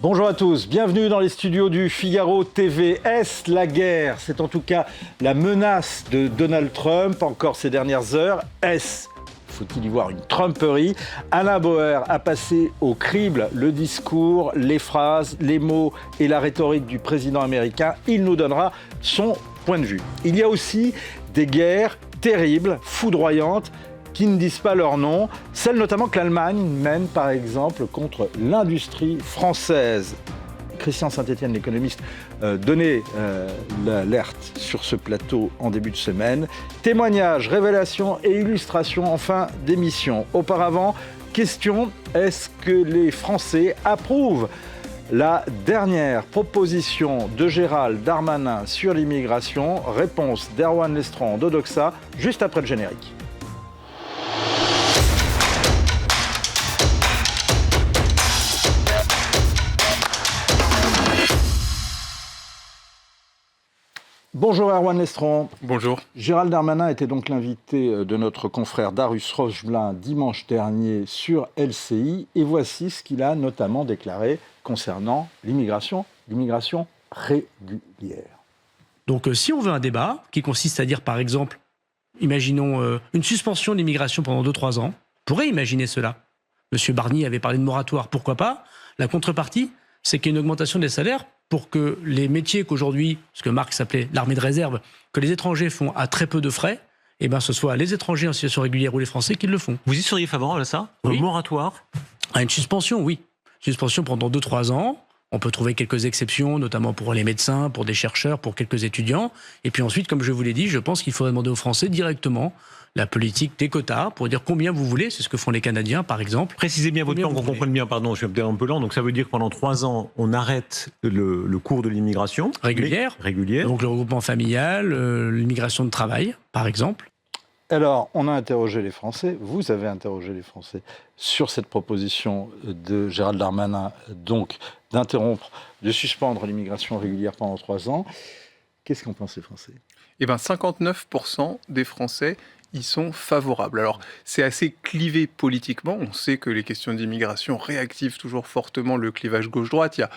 Bonjour à tous, bienvenue dans les studios du Figaro TV. Est-ce la guerre? C'est en tout cas la menace de Donald Trump encore ces dernières heures. Est-ce, faut-il y voir une Trumperie? Alain Bauer a passé au crible le discours, les phrases, les mots et la rhétorique du président américain. Il nous donnera son point de vue. Il y a aussi des guerres terribles, foudroyantes, qui ne disent pas leur nom, celles notamment que l'Allemagne mène par exemple contre l'industrie française. Christian Saint-Etienne, l'économiste, donnait l'alerte sur ce plateau en début de semaine. Témoignages, révélations et illustrations en fin d'émission. Auparavant, question, est-ce que les Français approuvent la dernière proposition de Gérald Darmanin sur l'immigration? Réponse d'Erwan Lestron d'Odoxa, juste après le générique. Bonjour Erwan Lestron. Bonjour. Gérald Darmanin était donc l'invité de notre confrère Darius Rocheblin dimanche dernier sur LCI. Et voici ce qu'il a notamment déclaré concernant l'immigration régulière. Donc si on veut un débat qui consiste à dire par exemple, imaginons une suspension de l'immigration pendant 2-3 ans, on pourrait imaginer cela. Monsieur Barnier avait parlé de moratoire, pourquoi pas? La contrepartie, c'est qu'il y a une augmentation des salaires pour que les métiers qu'aujourd'hui, ce que Marx appelait l'armée de réserve, que les étrangers font à très peu de frais, eh ben ce soit les étrangers en situation régulière ou les Français qui le font. Vous y seriez favorable à ça? Oui. Un moratoire? À une suspension, oui. Suspension pendant 2-3 ans. On peut trouver quelques exceptions, notamment pour les médecins, pour des chercheurs, pour quelques étudiants. Et puis ensuite, comme je vous l'ai dit, je pense qu'il faudrait demander aux Français directement la politique des quotas pour dire combien vous voulez. C'est ce que font les Canadiens, par exemple. Précisez bien votre plan, qu'on comprenne bien. Pardon, je suis peut-être un peu lent. Donc ça veut dire que pendant 3 ans, on arrête le cours de l'immigration Régulière. Donc le regroupement familial, l'immigration de travail, par exemple. Alors, on a interrogé les Français, vous avez interrogé les Français sur cette proposition de Gérald Darmanin, donc d'interrompre, de suspendre l'immigration régulière pendant 3 ans. Qu'est-ce qu'en pensent les Français? Eh bien, 59% des Français y sont favorables. Alors, c'est assez clivé politiquement. On sait que les questions d'immigration réactivent toujours fortement le clivage gauche-droite. Il y a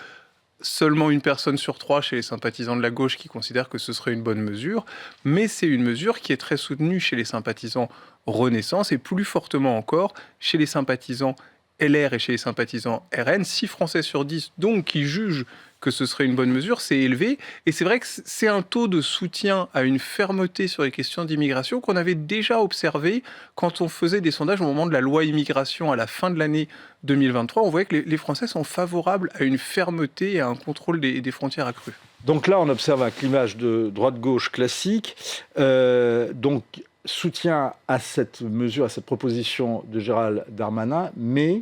seulement 1 personne sur 3 chez les sympathisants de la gauche qui considère que ce serait une bonne mesure. Mais c'est une mesure qui est très soutenue chez les sympathisants Renaissance et plus fortement encore chez les sympathisants LR et chez les sympathisants RN. 6 Français sur 10, donc, qui jugent que ce serait une bonne mesure, c'est élevé. Et c'est vrai que c'est un taux de soutien à une fermeté sur les questions d'immigration qu'on avait déjà observé quand on faisait des sondages au moment de la loi immigration à la fin de l'année 2023. On voyait que les Français sont favorables à une fermeté et à un contrôle des frontières accru. Donc là, on observe un clivage de droite-gauche classique. Donc, soutien à cette mesure, à cette proposition de Gérald Darmanin, mais,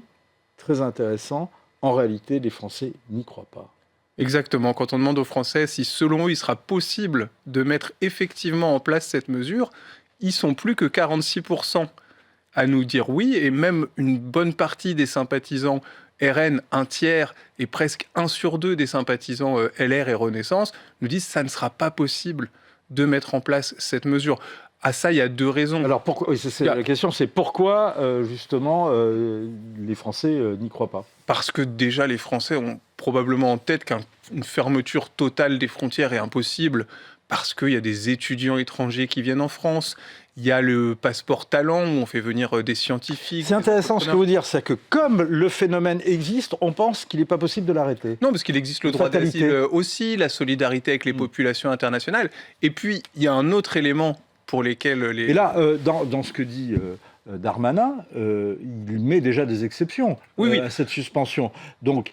très intéressant, en réalité, les Français n'y croient pas. Exactement. Quand on demande aux Français si, selon eux, il sera possible de mettre effectivement en place cette mesure, ils sont plus que 46% à nous dire oui, et même une bonne partie des sympathisants RN, 1 tiers, et presque 1 sur 2 des sympathisants LR et Renaissance nous disent que ça ne sera pas possible de mettre en place cette mesure. À ça, il y a 2 raisons. Alors, pourquoi, la question, c'est pourquoi, justement, les Français n'y croient pas? Parce que déjà, les Français ont probablement en tête qu'une fermeture totale des frontières est impossible, parce qu'il y a des étudiants étrangers qui viennent en France, il y a le passeport talent, où on fait venir des scientifiques. C'est intéressant ce que vous dites, c'est que comme le phénomène existe, on pense qu'il n'est pas possible de l'arrêter. Non, parce qu'il existe le droit d'asile aussi, la solidarité avec les populations internationales. Et puis, il y a un autre élément pour lesquels les... Et là, dans ce que dit Darmanin, il met déjà des exceptions à cette suspension. Donc,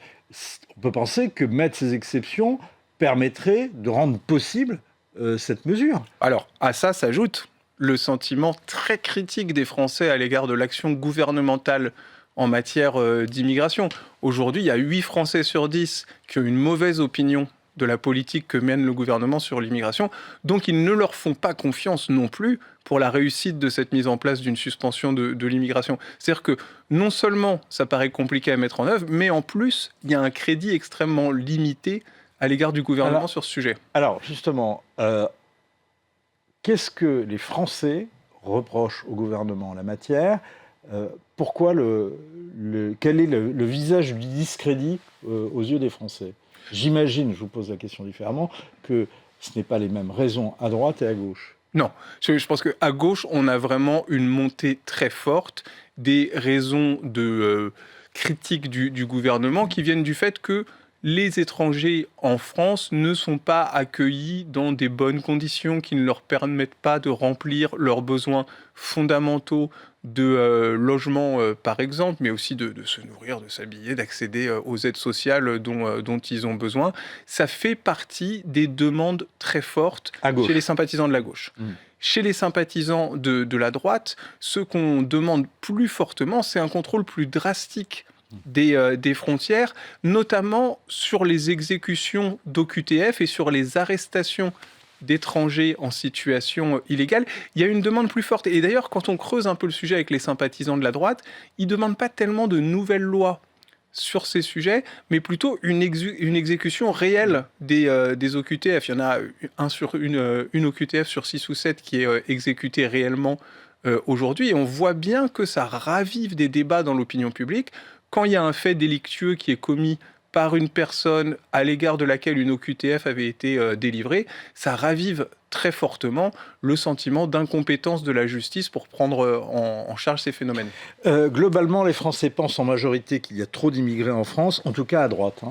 on peut penser que mettre ces exceptions permettrait de rendre possible cette mesure. Alors, à ça s'ajoute le sentiment très critique des Français à l'égard de l'action gouvernementale en matière d'immigration. Aujourd'hui, il y a 8 Français sur 10 qui ont une mauvaise opinion de la politique que mène le gouvernement sur l'immigration. Donc, ils ne leur font pas confiance non plus pour la réussite de cette mise en place d'une suspension de l'immigration. C'est-à-dire que non seulement ça paraît compliqué à mettre en œuvre, mais en plus, il y a un crédit extrêmement limité à l'égard du gouvernement sur ce sujet. Alors, justement, qu'est-ce que les Français reprochent au gouvernement en la matière? pourquoi quel est le visage du discrédit aux yeux des Français? J'imagine, je vous pose la question différemment, que ce n'est pas les mêmes raisons à droite et à gauche. Non, je pense qu'à gauche, on a vraiment une montée très forte des raisons de critique du gouvernement qui viennent du fait que les étrangers en France ne sont pas accueillis dans des bonnes conditions, qui ne leur permettent pas de remplir leurs besoins fondamentaux de logement, par exemple, mais aussi de se nourrir, de s'habiller, d'accéder aux aides sociales dont ils ont besoin. Ça fait partie des demandes très fortes chez les sympathisants de la gauche. Chez les sympathisants de la droite, ce qu'on demande plus fortement, c'est un contrôle plus drastique des frontières, notamment sur les exécutions d'OQTF et sur les arrestations d'étrangers en situation illégale. Il y a une demande plus forte. Et d'ailleurs, quand on creuse un peu le sujet avec les sympathisants de la droite, ils ne demandent pas tellement de nouvelles lois sur ces sujets, mais plutôt une exécution réelle des OQTF. Il y en a une OQTF sur 6 ou 7 qui est exécutée réellement aujourd'hui. Et on voit bien que ça ravive des débats dans l'opinion publique. Quand il y a un fait délictueux qui est commis par une personne à l'égard de laquelle une OQTF avait été délivrée, ça ravive très fortement le sentiment d'incompétence de la justice pour prendre en charge ces phénomènes. Globalement, les Français pensent en majorité qu'il y a trop d'immigrés en France, en tout cas à droite.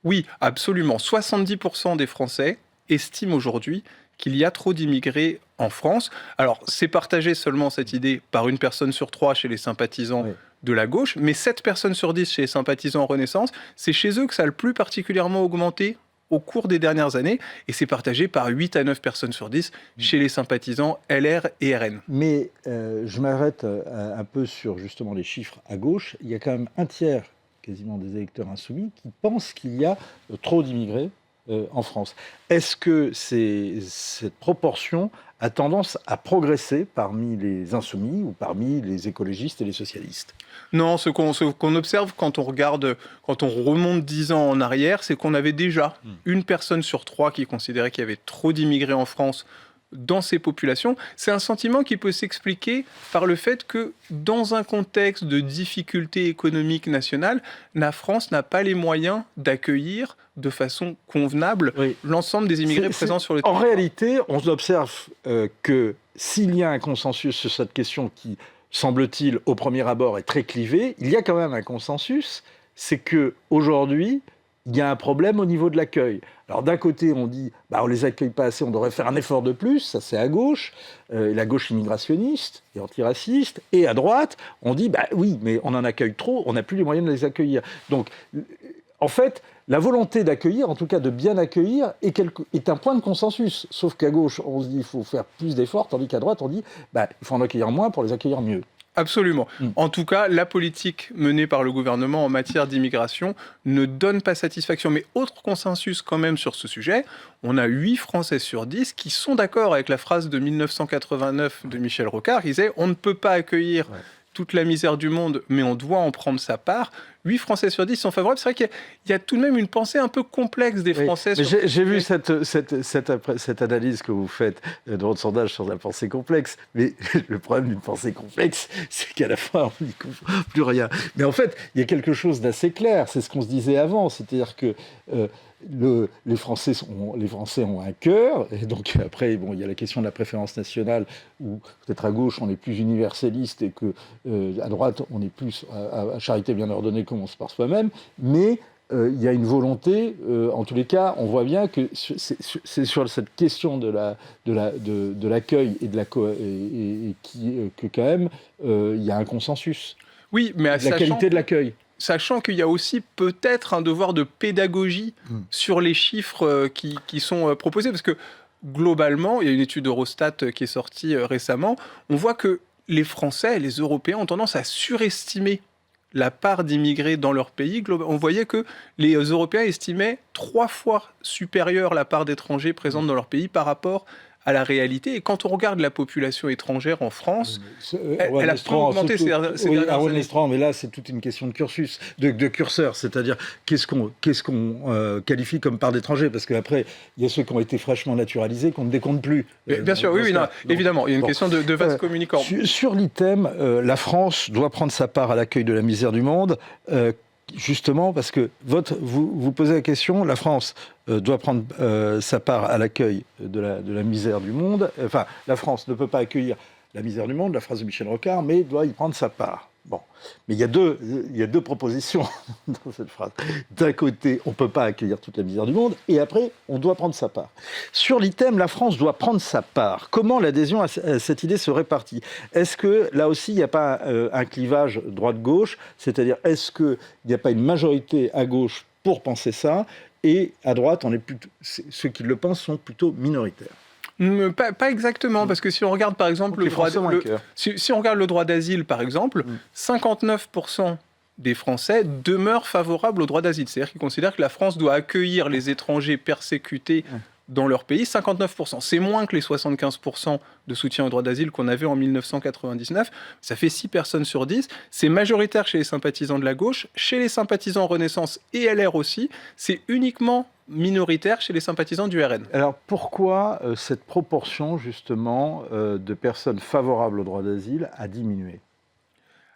Oui, absolument. 70% des Français estiment aujourd'hui qu'il y a trop d'immigrés en France. Alors, c'est partagé seulement cette idée par une personne sur 3 chez les sympathisants de la gauche, mais 7 personnes sur 10 chez les sympathisants Renaissance, c'est chez eux que ça a le plus particulièrement augmenté au cours des dernières années, et c'est partagé par 8 à 9 personnes sur 10 chez les sympathisants LR et RN. Mais je m'arrête un peu sur justement les chiffres à gauche. Il y a quand même un tiers quasiment des électeurs insoumis qui pensent qu'il y a trop d'immigrés en France. Est-ce que cette proportion a tendance à progresser parmi les insoumis ou parmi les écologistes et les socialistes? Non, ce qu'on observe quand on remonte 10 ans en arrière, c'est qu'on avait déjà une personne sur 3 qui considérait qu'il y avait trop d'immigrés en France dans ces populations. C'est un sentiment qui peut s'expliquer par le fait que dans un contexte de difficultés économiques nationales, la France n'a pas les moyens d'accueillir de façon convenable l'ensemble des immigrés présents sur le territoire. En réalité, on observe que s'il y a un consensus sur cette question qui, semble-t-il, au premier abord est très clivée, il y a quand même un consensus, c'est qu'aujourd'hui, il y a un problème au niveau de l'accueil. Alors d'un côté, on dit on ne les accueille pas assez, on devrait faire un effort de plus, ça c'est à gauche, la gauche immigrationniste et antiraciste, et à droite, on dit oui, mais on en accueille trop, on n'a plus les moyens de les accueillir. Donc, en fait, la volonté d'accueillir, en tout cas de bien accueillir, est un point de consensus. Sauf qu'à gauche, on se dit qu'il faut faire plus d'efforts, tandis qu'à droite, on dit il faut en accueillir moins pour les accueillir mieux. Absolument. En tout cas, la politique menée par le gouvernement en matière d'immigration ne donne pas satisfaction. Mais autre consensus quand même sur ce sujet, on a 8 Français sur 10 qui sont d'accord avec la phrase de 1989 de Michel Rocard. Il disait « On ne peut pas accueillir toute la misère du monde, mais on doit en prendre sa part ». 8 Français sur 10 sont favorables. C'est vrai qu'il y a tout de même une pensée un peu complexe des Français. J'ai vu cette analyse que vous faites de votre sondage sur la pensée complexe. Mais le problème d'une pensée complexe, c'est qu'à la fin, on n'y comprend plus rien. Mais en fait, il y a quelque chose d'assez clair. C'est ce qu'on se disait avant. C'est-à-dire que les Français ont un cœur. Et donc après, il y a la question de la préférence nationale, où peut-être à gauche, on est plus universaliste et qu'à droite, on est plus à charité bien ordonnée, commence par soi-même, mais il y a une volonté, en tous les cas, on voit bien que c'est sur cette question de l'accueil et que quand même, il y a un consensus. Oui, mais la qualité de l'accueil. Sachant qu'il y a aussi peut-être un devoir de pédagogie sur les chiffres qui sont proposés, parce que globalement, il y a une étude Eurostat qui est sortie récemment, on voit que les Français et les Européens ont tendance à surestimer la part d'immigrés dans leur pays. On voyait que les Européens estimaient 3 fois supérieure la part d'étrangers présents dans leur pays par rapport à la réalité. Et quand on regarde la population étrangère en France, elle a peu augmenté ces dernières Aaron années. Lestran, mais là, c'est toute une question de cursus, de curseur, c'est-à-dire qu'est-ce qu'on qualifie comme part d'étrangers, parce qu'après, il y a ceux qui ont été fraîchement naturalisés, qu'on ne décompte plus. Bien sûr, oui, non, évidemment, il y a une question de vase communicant. Sur l'item, la France doit prendre sa part à l'accueil de la misère du monde, justement parce que vous posez la question, la France doit prendre sa part à l'accueil de la misère du monde. Enfin, la France ne peut pas accueillir la misère du monde, la phrase de Michel Rocard, mais doit y prendre sa part. Bon, mais il y a deux propositions dans cette phrase. D'un côté, on ne peut pas accueillir toute la misère du monde, et après, on doit prendre sa part. Sur l'item, la France doit prendre sa part. Comment l'adhésion à cette idée se répartit ? Est-ce que, là aussi, il n'y a pas un clivage droite-gauche ? C'est-à-dire, est-ce qu'il n'y a pas une majorité à gauche pour penser ça, et à droite, ceux qui le pensent sont plutôt minoritaires ? Pas exactement, parce que si on regarde par exemple si on regarde le droit d'asile, par exemple, 59% des Français demeurent favorables au droit d'asile. C'est-à-dire qu'ils considèrent que la France doit accueillir les étrangers persécutés dans leur pays, 59%. C'est moins que les 75% de soutien au droit d'asile qu'on avait en 1999. Ça fait 6 personnes sur 10. C'est majoritaire chez les sympathisants de la gauche. Chez les sympathisants Renaissance et LR aussi, c'est uniquement minoritaire chez les sympathisants du RN. Alors pourquoi cette proportion justement de personnes favorables au droit d'asile a diminué ?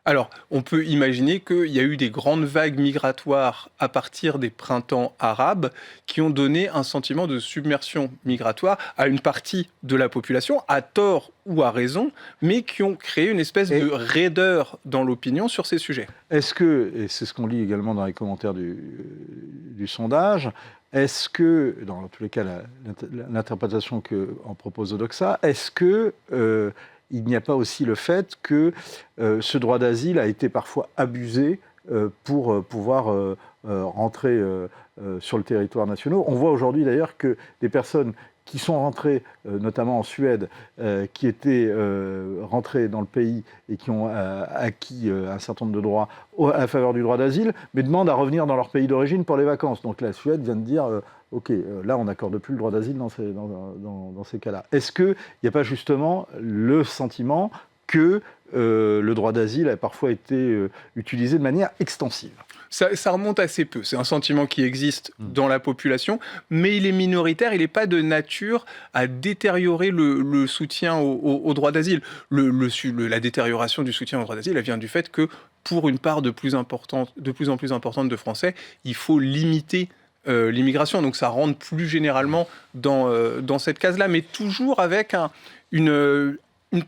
Alors, on peut imaginer qu'il y a eu des grandes vagues migratoires à partir des printemps arabes qui ont donné un sentiment de submersion migratoire à une partie de la population, à tort ou à raison, mais qui ont créé une espèce de raideur dans l'opinion sur ces sujets. Est-ce que, et c'est ce qu'on lit également dans les commentaires du sondage, est-ce que, dans tous les cas, l'interprétation qu'en propose Odoxa, est-ce que il n'y a pas aussi le fait que ce droit d'asile a été parfois abusé pour pouvoir rentrer sur le territoire national ? On voit aujourd'hui d'ailleurs que des personnes qui sont rentrées, notamment en Suède, qui étaient rentrées dans le pays et qui ont acquis un certain nombre de droits à la faveur du droit d'asile, mais demandent à revenir dans leur pays d'origine pour les vacances. Donc la Suède vient de dire OK, là on n'accorde plus le droit d'asile dans ces cas-là. Est-ce qu'il n'y a pas justement le sentiment que le droit d'asile a parfois été utilisé de manière extensive ? Ça remonte assez peu. C'est un sentiment qui existe dans la population, mais il est minoritaire. Il n'est pas de nature à détériorer le soutien au droit d'asile. La détérioration du soutien au droit d'asile, elle vient du fait que pour une part de plus en plus importante de Français, il faut limiter l'immigration. Donc ça rentre plus généralement dans cette case-là, mais toujours avec une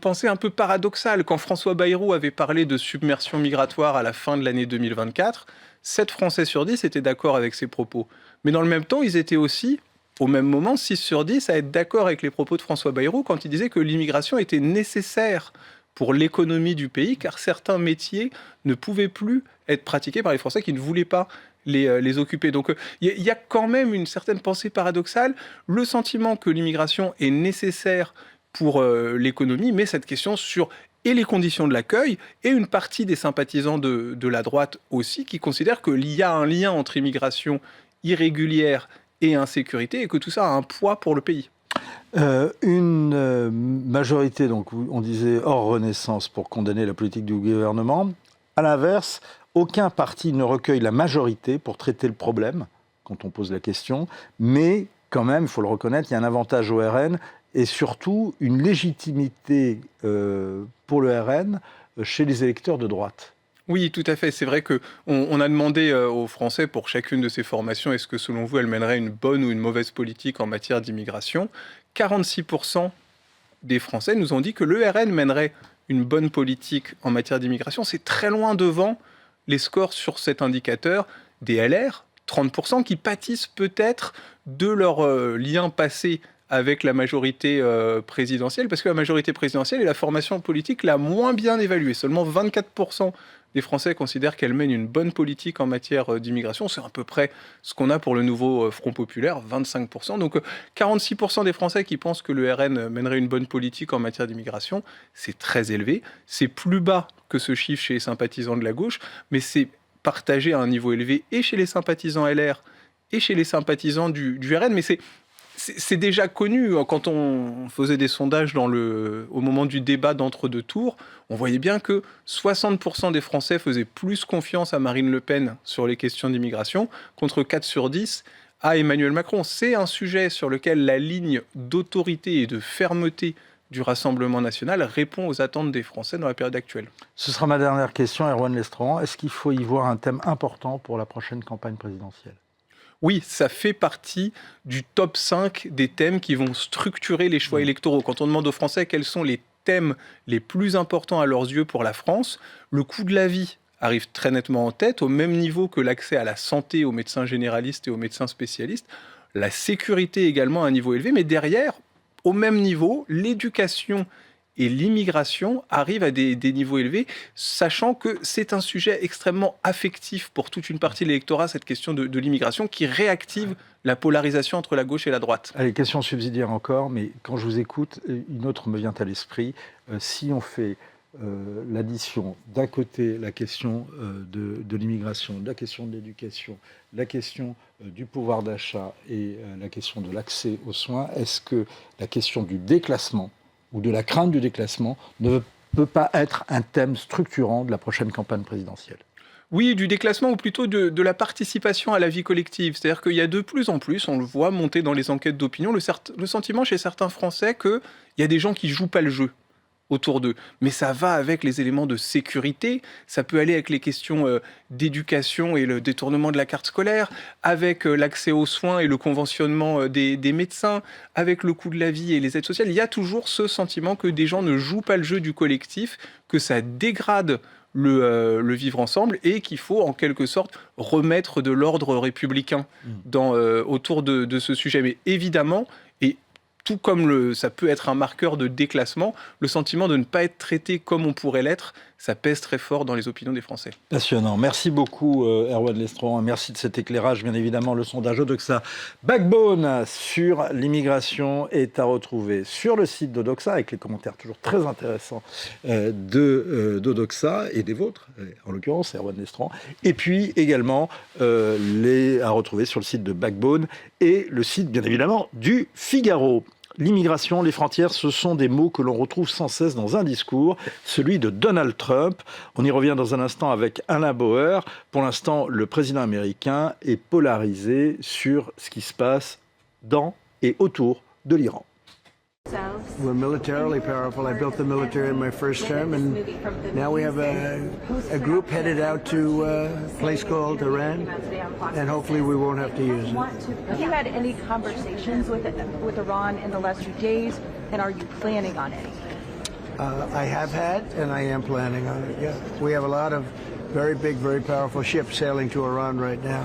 pensée un peu paradoxale. Quand François Bayrou avait parlé de submersion migratoire à la fin de l'année 2024, 7 Français sur 10 étaient d'accord avec ses propos. Mais dans le même temps, ils étaient aussi, au même moment, 6 sur 10 à être d'accord avec les propos de François Bayrou quand il disait que l'immigration était nécessaire pour l'économie du pays, car certains métiers ne pouvaient plus être pratiqués par les Français qui ne voulaient pas les occuper. Donc il y a quand même une certaine pensée paradoxale, le sentiment que l'immigration est nécessaire pour l'économie, mais cette question sur les conditions de l'accueil, et une partie des sympathisants de la droite aussi, qui considèrent qu'il y a un lien entre immigration irrégulière et insécurité, et que tout ça a un poids pour le pays. Une majorité, donc on disait hors Renaissance, pour condamner la politique du gouvernement. À l'inverse, aucun parti ne recueille la majorité pour traiter le problème, quand on pose la question, mais quand même, il faut le reconnaître, il y a un avantage au RN, et surtout une légitimité pour le RN chez les électeurs de droite. Oui, tout à fait. C'est vrai qu'on a demandé aux Français pour chacune de ces formations, est-ce que selon vous, elle mènerait une bonne ou une mauvaise politique en matière d'immigration ? 46% des Français nous ont dit que le RN mènerait une bonne politique en matière d'immigration. C'est très loin devant les scores sur cet indicateur des LR, 30%, qui pâtissent peut-être de leur lien passé avec la majorité présidentielle, parce que la majorité présidentielle est la formation politique la moins bien évaluée. Seulement 24% des Français considèrent qu'elle mène une bonne politique en matière d'immigration. C'est à peu près ce qu'on a pour le nouveau Front populaire, 25%. Donc 46% des Français qui pensent que le RN mènerait une bonne politique en matière d'immigration, c'est très élevé. C'est plus bas que ce chiffre chez les sympathisants de la gauche, mais c'est partagé à un niveau élevé et chez les sympathisants LR et chez les sympathisants du RN. Mais c'est déjà connu. Quand on faisait des sondages au moment du débat d'entre-deux tours, on voyait bien que 60% des Français faisaient plus confiance à Marine Le Pen sur les questions d'immigration, contre 4 sur 10 à Emmanuel Macron. C'est un sujet sur lequel la ligne d'autorité et de fermeté du Rassemblement national répond aux attentes des Français dans la période actuelle. Ce sera ma dernière question, Erwan Lestran. Est-ce qu'il faut y voir un thème important pour la prochaine campagne présidentielle ? Oui, ça fait partie du top 5 des thèmes qui vont structurer les choix électoraux. Quand on demande aux Français quels sont les thèmes les plus importants à leurs yeux pour la France, le coût de la vie arrive très nettement en tête, au même niveau que l'accès à la santé aux médecins généralistes et aux médecins spécialistes, la sécurité également à un niveau élevé, mais derrière, au même niveau, l'éducation et l'immigration arrivent à des niveaux élevés, sachant que c'est un sujet extrêmement affectif pour toute une partie de l'électorat, cette question de l'immigration, qui réactive la polarisation entre la gauche et la droite. Allez, question subsidiaire encore, mais quand je vous écoute, une autre me vient à l'esprit. Si on fait l'addition, d'un côté, la question de l'immigration, la question de l'éducation, la question du pouvoir d'achat et la question de l'accès aux soins, est-ce que la question du déclassement ou de la crainte du déclassement ne peut pas être un thème structurant de la prochaine campagne présidentielle ? Oui, du déclassement ou plutôt de la participation à la vie collective. C'est-à-dire qu'il y a de plus en plus, on le voit monter dans les enquêtes d'opinion, le sentiment chez certains Français qu'il y a des gens qui ne jouent pas le jeu autour d'eux. Mais ça va avec les éléments de sécurité, ça peut aller avec les questions d'éducation et le détournement de la carte scolaire, avec l'accès aux soins et le conventionnement des médecins, avec le coût de la vie et les aides sociales. Il y a toujours ce sentiment que des gens ne jouent pas le jeu du collectif, que ça dégrade le vivre ensemble et qu'il faut en quelque sorte remettre de l'ordre républicain autour de ce sujet. Mais évidemment, et tout comme ça peut être un marqueur de déclassement, le sentiment de ne pas être traité comme on pourrait l'être, ça pèse très fort dans les opinions des Français. Passionnant. Merci beaucoup, Erwan Lestran. Merci de cet éclairage. Bien évidemment, le sondage Odoxa Backbone sur l'immigration est à retrouver sur le site d'Odoxa, avec les commentaires toujours très intéressants d'Odoxa et des vôtres, en l'occurrence, Erwan Lestran. Et puis également à retrouver sur le site de Backbone et le site, bien évidemment, du Figaro. L'immigration, les frontières, ce sont des mots que l'on retrouve sans cesse dans un discours, celui de Donald Trump. On y revient dans un instant avec Alain Bauer. Pour l'instant, le président américain est polarisé sur ce qui se passe dans et autour de l'Iran. We're militarily powerful. I built the military in my first term, and now we have a group headed out to a place called Iran, and hopefully we won't have to use it. Have you had any conversations with Iran in the last few days, and are you planning on any? I have had, and I am planning on it, yeah. We have a lot of very big, very powerful ships sailing to Iran right now.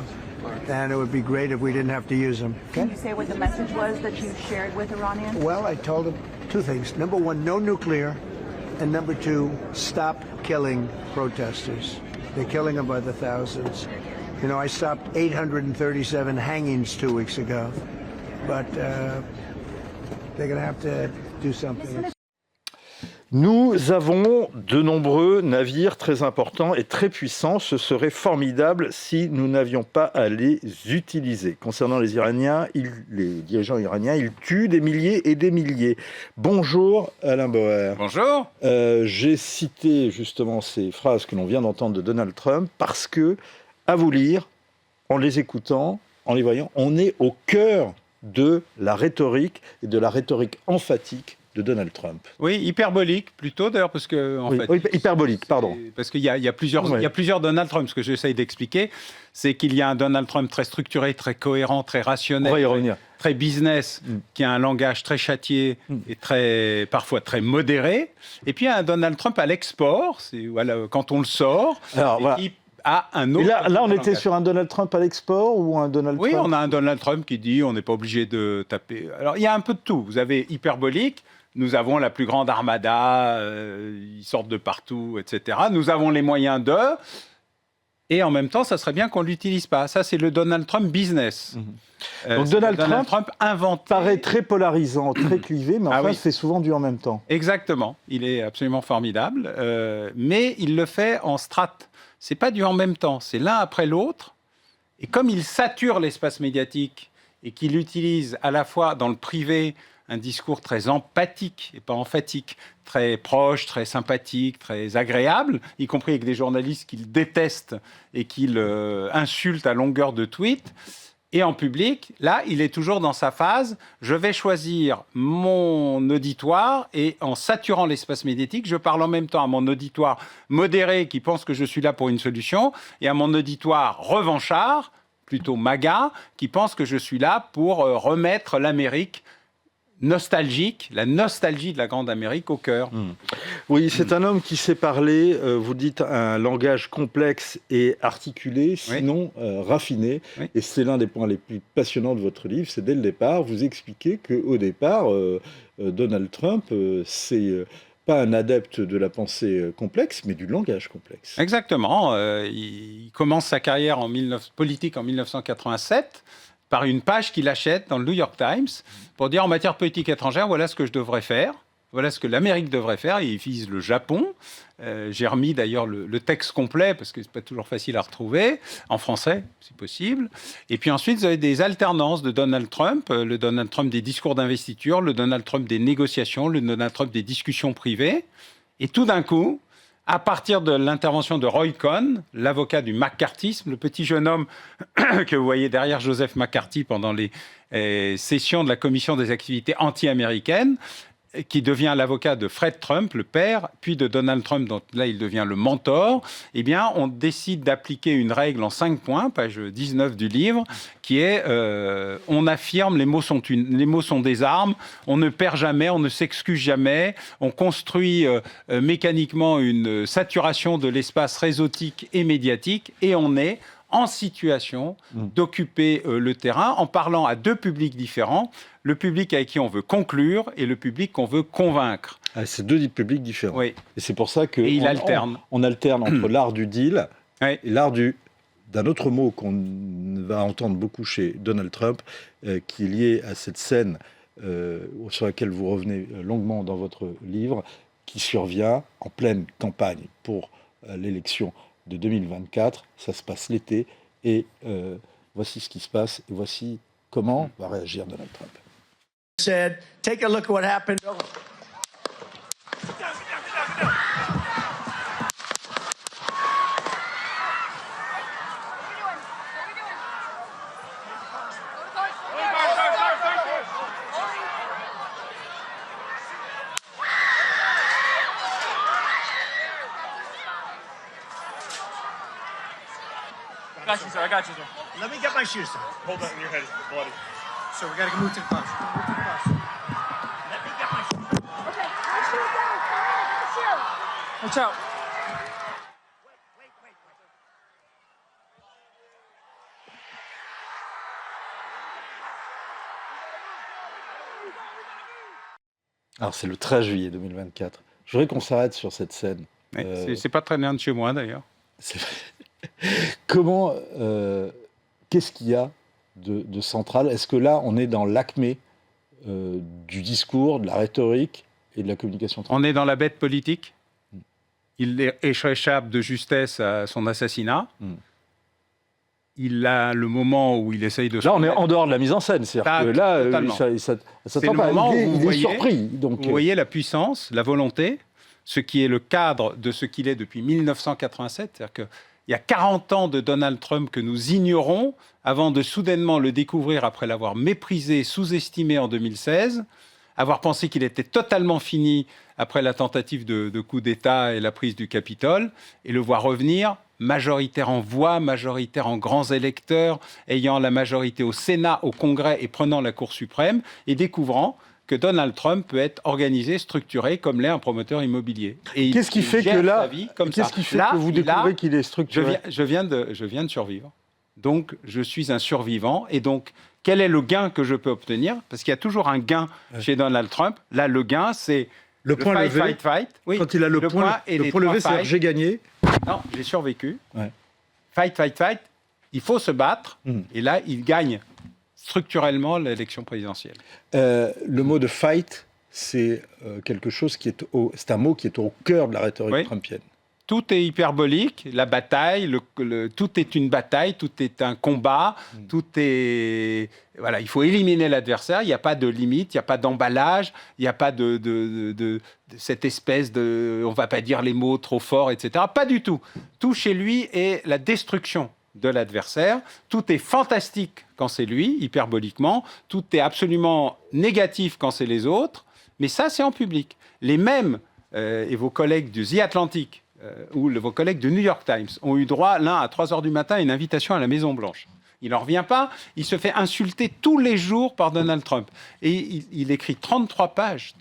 And it would be great if we didn't have to use them. Okay? Can you say what the message was that you shared with Iranians? Well, I told them two things. Number one, no nuclear. And number two, stop killing protesters. They're killing them by the thousands. You know, I stopped 837 hangings 2 weeks ago. But they're going to have to do something. Nous avons de nombreux navires très importants et très puissants. Ce serait formidable si nous n'avions pas à les utiliser. Concernant les Iraniens, les dirigeants iraniens, ils tuent des milliers et des milliers. Bonjour Alain Bauer. Bonjour. J'ai cité justement ces phrases que l'on vient d'entendre de Donald Trump parce que, à vous lire, en les écoutant, en les voyant, on est au cœur de la rhétorique et de la rhétorique emphatique de Donald Trump. Oui, hyperbolique plutôt d'ailleurs, parce que en fait, hyperbolique, pardon. Parce qu'il y a plusieurs Donald Trump. Ce que j'essaye d'expliquer, c'est qu'il y a un Donald Trump très structuré, très cohérent, très rationnel, on va y revenir. Très business, qui a un langage très châtié et parfois très modéré. Et puis il y a un Donald Trump à l'export, quand on le sort. Alors, voilà. Qui a un autre. Et là, on était sur un Donald Trump à l'export ou un Donald Trump? Oui, on a un Donald Trump qui dit on n'est pas obligé de taper. Alors il y a un peu de tout. Vous avez hyperbolique. Nous avons la plus grande armada, ils sortent de partout, etc. Nous avons les moyens et en même temps, ça serait bien qu'on ne l'utilise pas. Ça, c'est le Donald Trump business. Donc Donald Trump inventé. Paraît très polarisant, très clivé, mais enfin, il fait souvent du en même temps. Exactement. Il est absolument formidable, mais il le fait en strates. C'est pas du en même temps, c'est l'un après l'autre. Et comme il sature l'espace médiatique, et qu'il utilise à la fois dans le privé un discours très empathique et pas emphatique, très proche, très sympathique, très agréable, y compris avec des journalistes qu'il déteste et qu'il insulte à longueur de tweet. Et en public, là, il est toujours dans sa phase « je vais choisir mon auditoire » et en saturant l'espace médiatique, je parle en même temps à mon auditoire modéré qui pense que je suis là pour une solution et à mon auditoire revanchard, plutôt MAGA, qui pense que je suis là pour remettre l'Amérique nostalgique, la nostalgie de la Grande Amérique au cœur. Oui, c'est un homme qui sait parler, vous dites un langage complexe et articulé, sinon raffiné. Oui. Et c'est l'un des points les plus passionnants de votre livre, c'est dès le départ, vous expliquez qu'au départ, Donald Trump, c'est pas un adepte de la pensée complexe, mais du langage complexe. Exactement. Il commence sa carrière politique en 1987 par une page qu'il achète dans le New York Times pour dire en matière de politique étrangère, voilà ce que je devrais faire, voilà ce que l'Amérique devrait faire. Et il vise le Japon. J'ai remis d'ailleurs le texte complet, parce que c'est pas toujours facile à retrouver, en français, si possible. Et puis ensuite, vous avez des alternances de Donald Trump, le Donald Trump des discours d'investiture, le Donald Trump des négociations, le Donald Trump des discussions privées. Et tout d'un coup, à partir de l'intervention de Roy Cohn, l'avocat du McCarthyisme, le petit jeune homme que vous voyez derrière Joseph McCarthy pendant les sessions de la Commission des activités anti-américaines, qui devient l'avocat de Fred Trump, le père, puis de Donald Trump, dont là il devient le mentor, eh bien on décide d'appliquer une règle en 5 points, page 19 du livre, qui est on affirme les mots sont des armes, on ne perd jamais, on ne s'excuse jamais, on construit mécaniquement une saturation de l'espace réseautique et médiatique, et on est en situation d'occuper le terrain en parlant à deux publics différents, le public avec qui on veut conclure et le public qu'on veut convaincre. Ah, c'est deux publics différents. Oui. Et c'est pour ça que Et il alterne. On alterne entre l'art du deal Oui. et l'art d'un autre mot qu'on va entendre beaucoup chez Donald Trump, qui est lié à cette scène sur laquelle vous revenez longuement dans votre livre, qui survient en pleine campagne pour l'élection de 2024. Ça se passe l'été et voici ce qui se passe et voici comment va réagir Donald Trump. Said, take a look at what happened. I got you, sir. I got you, sir. Let me get my shoes, sir. Hold on, your head is bloody. So we gotta move to the bus. Move to the bus. Let me get my shoes. Okay, my shoes down. My shoes. Watch out. Alors c'est le 13 juillet 2024. Je voudrais qu'on s'arrête sur cette scène. C'est pas très loin de chez moi d'ailleurs. Comment, qu'est-ce qu'il y a de central? Est-ce que là, on est dans l'acmé du discours, de la rhétorique et de la communication? On est dans la bête politique. Il échappe de justesse à son assassinat. Il a le moment où il essaye de... Là, on est en dehors de la mise en scène. C'est-à-dire que là, totalement. ça C'est le moment où il est surpris. Donc, vous voyez la puissance, la volonté, ce qui est le cadre de ce qu'il est depuis 1987. C'est-à-dire qu'il y a 40 ans de Donald Trump que nous ignorons avant de soudainement le découvrir après l'avoir méprisé, sous-estimé en 2016, avoir pensé qu'il était totalement fini après la tentative de coup d'État et la prise du Capitole, et le voir revenir majoritaire en voix, majoritaire en grands électeurs, ayant la majorité au Sénat, au Congrès et prenant la Cour suprême, et découvrant que Donald Trump peut être organisé, structuré comme l'est un promoteur immobilier. Et qu'est-ce qui fait que là, qu'est-ce qui fait que vous découvrez qu'il est structuré? Je viens de survivre. Donc, je suis un survivant. Et donc, quel est le gain que je peux obtenir? Parce qu'il y a toujours un gain chez Donald Trump. Là, le gain, c'est le point fight, levé. fight. Oui, quand il a le point levé, c'est-à-dire j'ai gagné. Non, j'ai survécu. Ouais. Fight. Il faut se battre. Et là, il gagne structurellement l'élection présidentielle. Le mot de fight, c'est quelque chose qui est c'est un mot qui est au cœur de la rhétorique trumpienne. Tout est hyperbolique, la bataille, tout est une bataille, tout est un combat, tout est... Voilà, il faut éliminer l'adversaire, il n'y a pas de limite, il n'y a pas d'emballage, il n'y a pas de cette espèce de... On ne va pas dire les mots trop forts, etc. Pas du tout. Tout chez lui est la destruction de l'adversaire. Tout est fantastique quand c'est lui, hyperboliquement. Tout est absolument négatif quand c'est les autres. Mais ça, c'est en public. Les mêmes, et vos collègues du The Atlantic, ou vos collègues du New York Times ont eu droit, l'un à 3h du matin, à une invitation à la Maison-Blanche. Il n'en revient pas, il se fait insulter tous les jours par Donald Trump. Et il écrit 33 pages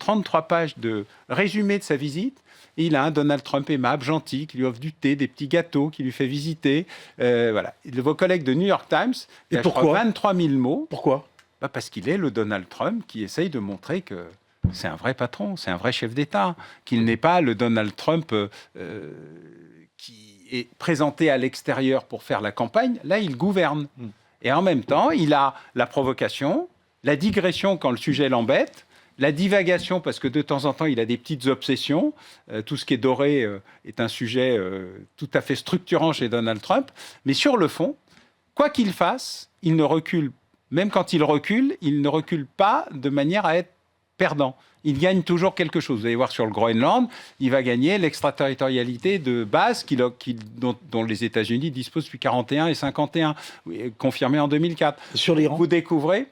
de résumé de sa visite. Et il a un Donald Trump aimable, gentil, qui lui offre du thé, des petits gâteaux, qui lui fait visiter. Voilà. Vos collègues de New York Times, et pourquoi 23 000 mots. Pourquoi ? Parce qu'il est le Donald Trump qui essaye de montrer que c'est un vrai patron, c'est un vrai chef d'État, qu'il n'est pas le Donald Trump qui est présenté à l'extérieur pour faire la campagne. Là, il gouverne. Et en même temps, il a la provocation, la digression quand le sujet l'embête, la divagation parce que de temps en temps, il a des petites obsessions. Tout ce qui est doré est un sujet tout à fait structurant chez Donald Trump. Mais sur le fond, quoi qu'il fasse, il ne recule. Même quand il ne recule pas de manière à être perdant. Il gagne toujours quelque chose. Vous allez voir sur le Groenland, il va gagner l'extraterritorialité de base dont les États-Unis disposent depuis 41 et 51, confirmé en 2004. Sur l'Iran ? Vous découvrez,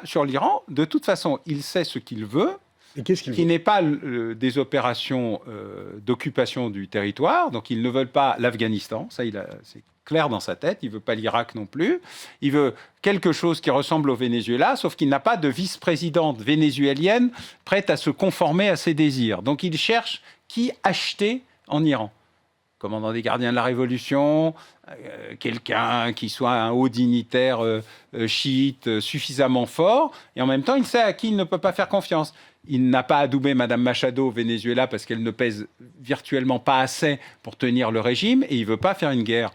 sur l'Iran, de toute façon, il sait ce qu'il veut, et qu'est-ce qu'il veut ? Qui n'est pas des opérations d'occupation du territoire. Donc, ils ne veulent pas l'Afghanistan. Ça, c'est clair dans sa tête. Il ne veut pas l'Irak non plus. Il veut quelque chose qui ressemble au Venezuela, sauf qu'il n'a pas de vice-présidente vénézuélienne prête à se conformer à ses désirs. Donc, il cherche qui acheter en Iran. Commandant des gardiens de la Révolution, quelqu'un qui soit un haut dignitaire chiite suffisamment fort, et en même temps, il sait à qui il ne peut pas faire confiance. Il n'a pas adoubé Mme Machado au Venezuela parce qu'elle ne pèse virtuellement pas assez pour tenir le régime, et il ne veut pas faire une guerre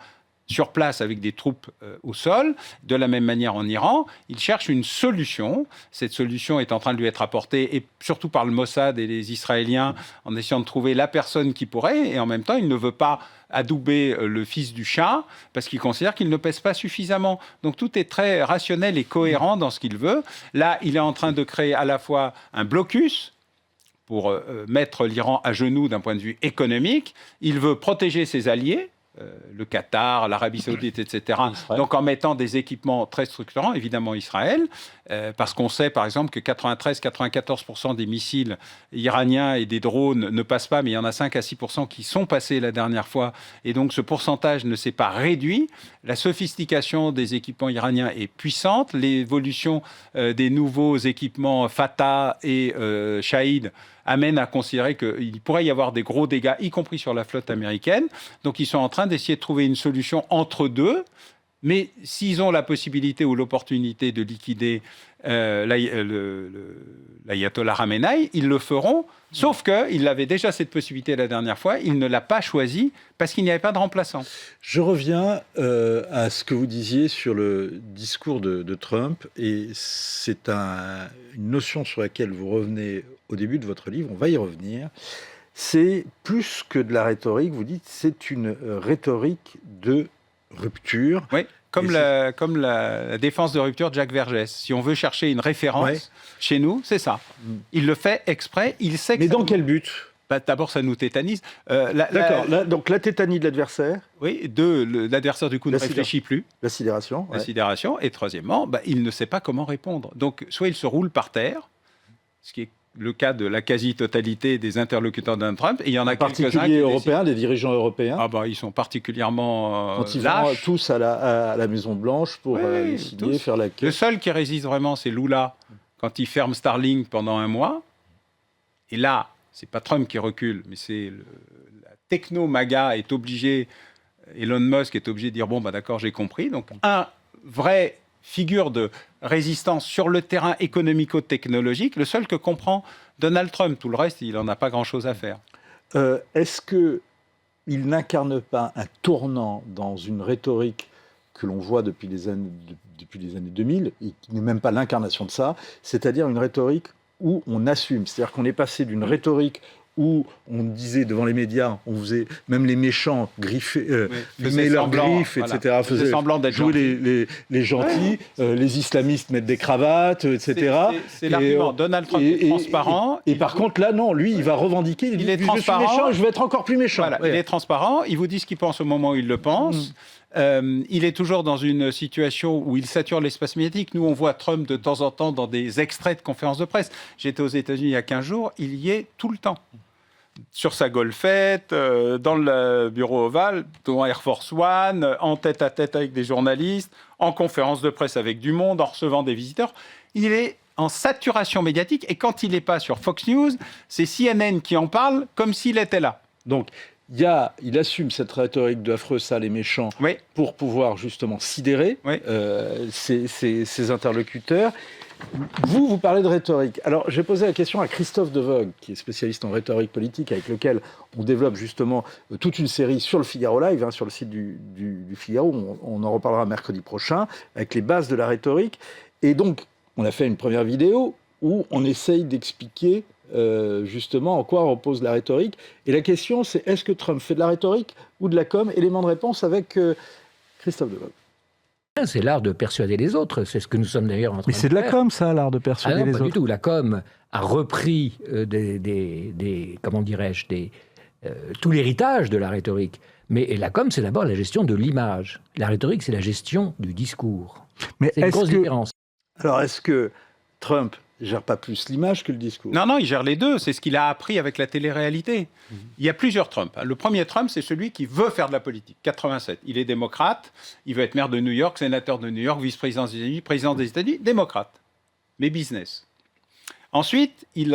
sur place avec des troupes au sol. De la même manière en Iran, il cherche une solution. Cette solution est en train de lui être apportée, et surtout par le Mossad et les Israéliens, en essayant de trouver la personne qui pourrait, et en même temps, il ne veut pas adouber le fils du Shah, parce qu'il considère qu'il ne pèse pas suffisamment. Donc tout est très rationnel et cohérent dans ce qu'il veut. Là, il est en train de créer à la fois un blocus pour mettre l'Iran à genoux d'un point de vue économique. Il veut protéger ses alliés, le Qatar, l'Arabie Saoudite, etc. Donc en mettant des équipements très structurants, évidemment Israël, parce qu'on sait par exemple que 93-94% des missiles iraniens et des drones ne passent pas, mais il y en a 5 à 6% qui sont passés la dernière fois, et donc ce pourcentage ne s'est pas réduit. La sophistication des équipements iraniens est puissante, l'évolution des nouveaux équipements Fatah et Shahid amène à considérer qu'il pourrait y avoir des gros dégâts, y compris sur la flotte américaine. Donc ils sont en train d'essayer de trouver une solution entre deux. Mais s'ils ont la possibilité ou l'opportunité de liquider l'ayatollah Khamenei, ils le feront. Sauf qu'il avait déjà cette possibilité la dernière fois. Il ne l'a pas choisi parce qu'il n'y avait pas de remplaçant. Je reviens à ce que vous disiez sur le discours de Trump. Et c'est une notion sur laquelle vous revenez au début de votre livre. On va y revenir. C'est plus que de la rhétorique. Vous dites c'est une rhétorique de rupture. Oui, comme la défense de rupture de Jacques Vergès. Si on veut chercher une référence chez nous, c'est ça. Il le fait exprès, il sait que... Mais dans quel but ? D'abord, ça nous tétanise. D'accord, donc la tétanie de l'adversaire. Oui, l'adversaire du coup ne réfléchit plus. La sidération. La sidération. Et troisièmement, il ne sait pas comment répondre. Donc, soit il se roule par terre, ce qui est le cas de la quasi-totalité des interlocuteurs d'un Trump, et il y en a quelques-uns... En particulier européens, des dirigeants européens. Ils sont particulièrement quand ils lâches. vont tous à la Maison-Blanche pour les signer, faire la queue. Le seul qui résiste vraiment, c'est Lula, quand il ferme Starlink pendant 1 mois. Et là, c'est pas Trump qui recule, mais c'est la techno-MAGA est obligée, Elon Musk est obligé de dire, d'accord, j'ai compris. Donc, un vrai figure de résistance sur le terrain économico-technologique, le seul que comprend Donald Trump. Tout le reste, il n'en a pas grand-chose à faire. Est-ce qu'il n'incarne pas un tournant dans une rhétorique que l'on voit depuis les années 2000, et qui n'est même pas l'incarnation de ça, c'est-à-dire une rhétorique où on assume, c'est-à-dire qu'on est passé d'une rhétorique où on disait devant les médias, on faisait même les méchants filmer leurs griffes, etc. Faisaient semblant d'être jouer les gentils, les islamistes mettent des cravates, etc. C'est l'argument. Donald Trump est transparent. Et par contre, là, non, lui, il va revendiquer. Il est transparent. Je suis méchant, je vais être encore plus méchant. Voilà, il est transparent. Il vous dit ce qu'il pense au moment où il le pense. Il est toujours dans une situation où il sature l'espace médiatique. Nous, on voit Trump de temps en temps dans des extraits de conférences de presse. J'étais aux États-Unis il y a 15 jours, il y est tout le temps. Sur sa golfette, dans le bureau ovale, dans Air Force One, en tête-à-tête avec des journalistes, en conférence de presse avec du monde, en recevant des visiteurs. Il est en saturation médiatique. Et quand il n'est pas sur Fox News, c'est CNN qui en parle comme s'il était là. Donc, il assume cette rhétorique de affreux, sale et méchant pour pouvoir justement sidérer ses interlocuteurs. Vous parlez de rhétorique. Alors, j'ai posé la question à Christophe Devogue, qui est spécialiste en rhétorique politique, avec lequel on développe justement toute une série sur le Figaro Live, sur le site du Figaro. On en reparlera mercredi prochain, avec les bases de la rhétorique. Et donc, on a fait une première vidéo où on essaye d'expliquer justement en quoi repose la rhétorique. Et la question, c'est est-ce que Trump fait de la rhétorique ou de la com? Élément de réponse avec Christophe Devogue. C'est l'art de persuader les autres. C'est ce que nous sommes d'ailleurs en train de faire. Mais c'est de la com, ça, l'art de persuader les autres. Pas du tout. La com a repris comment dirais-je, tout l'héritage de la rhétorique. Mais la com, c'est d'abord la gestion de l'image. La rhétorique, c'est la gestion du discours. Mais c'est une grosse différence. Alors, est-ce que Trump gère pas plus l'image que le discours? Non, il gère les deux. C'est ce qu'il a appris avec la télé-réalité. Il y a plusieurs Trump. Le premier Trump, c'est celui qui veut faire de la politique. 87. Il est démocrate. Il veut être maire de New York, sénateur de New York, vice-président des États-Unis, président des États-Unis, démocrate. Mais business. Ensuite, il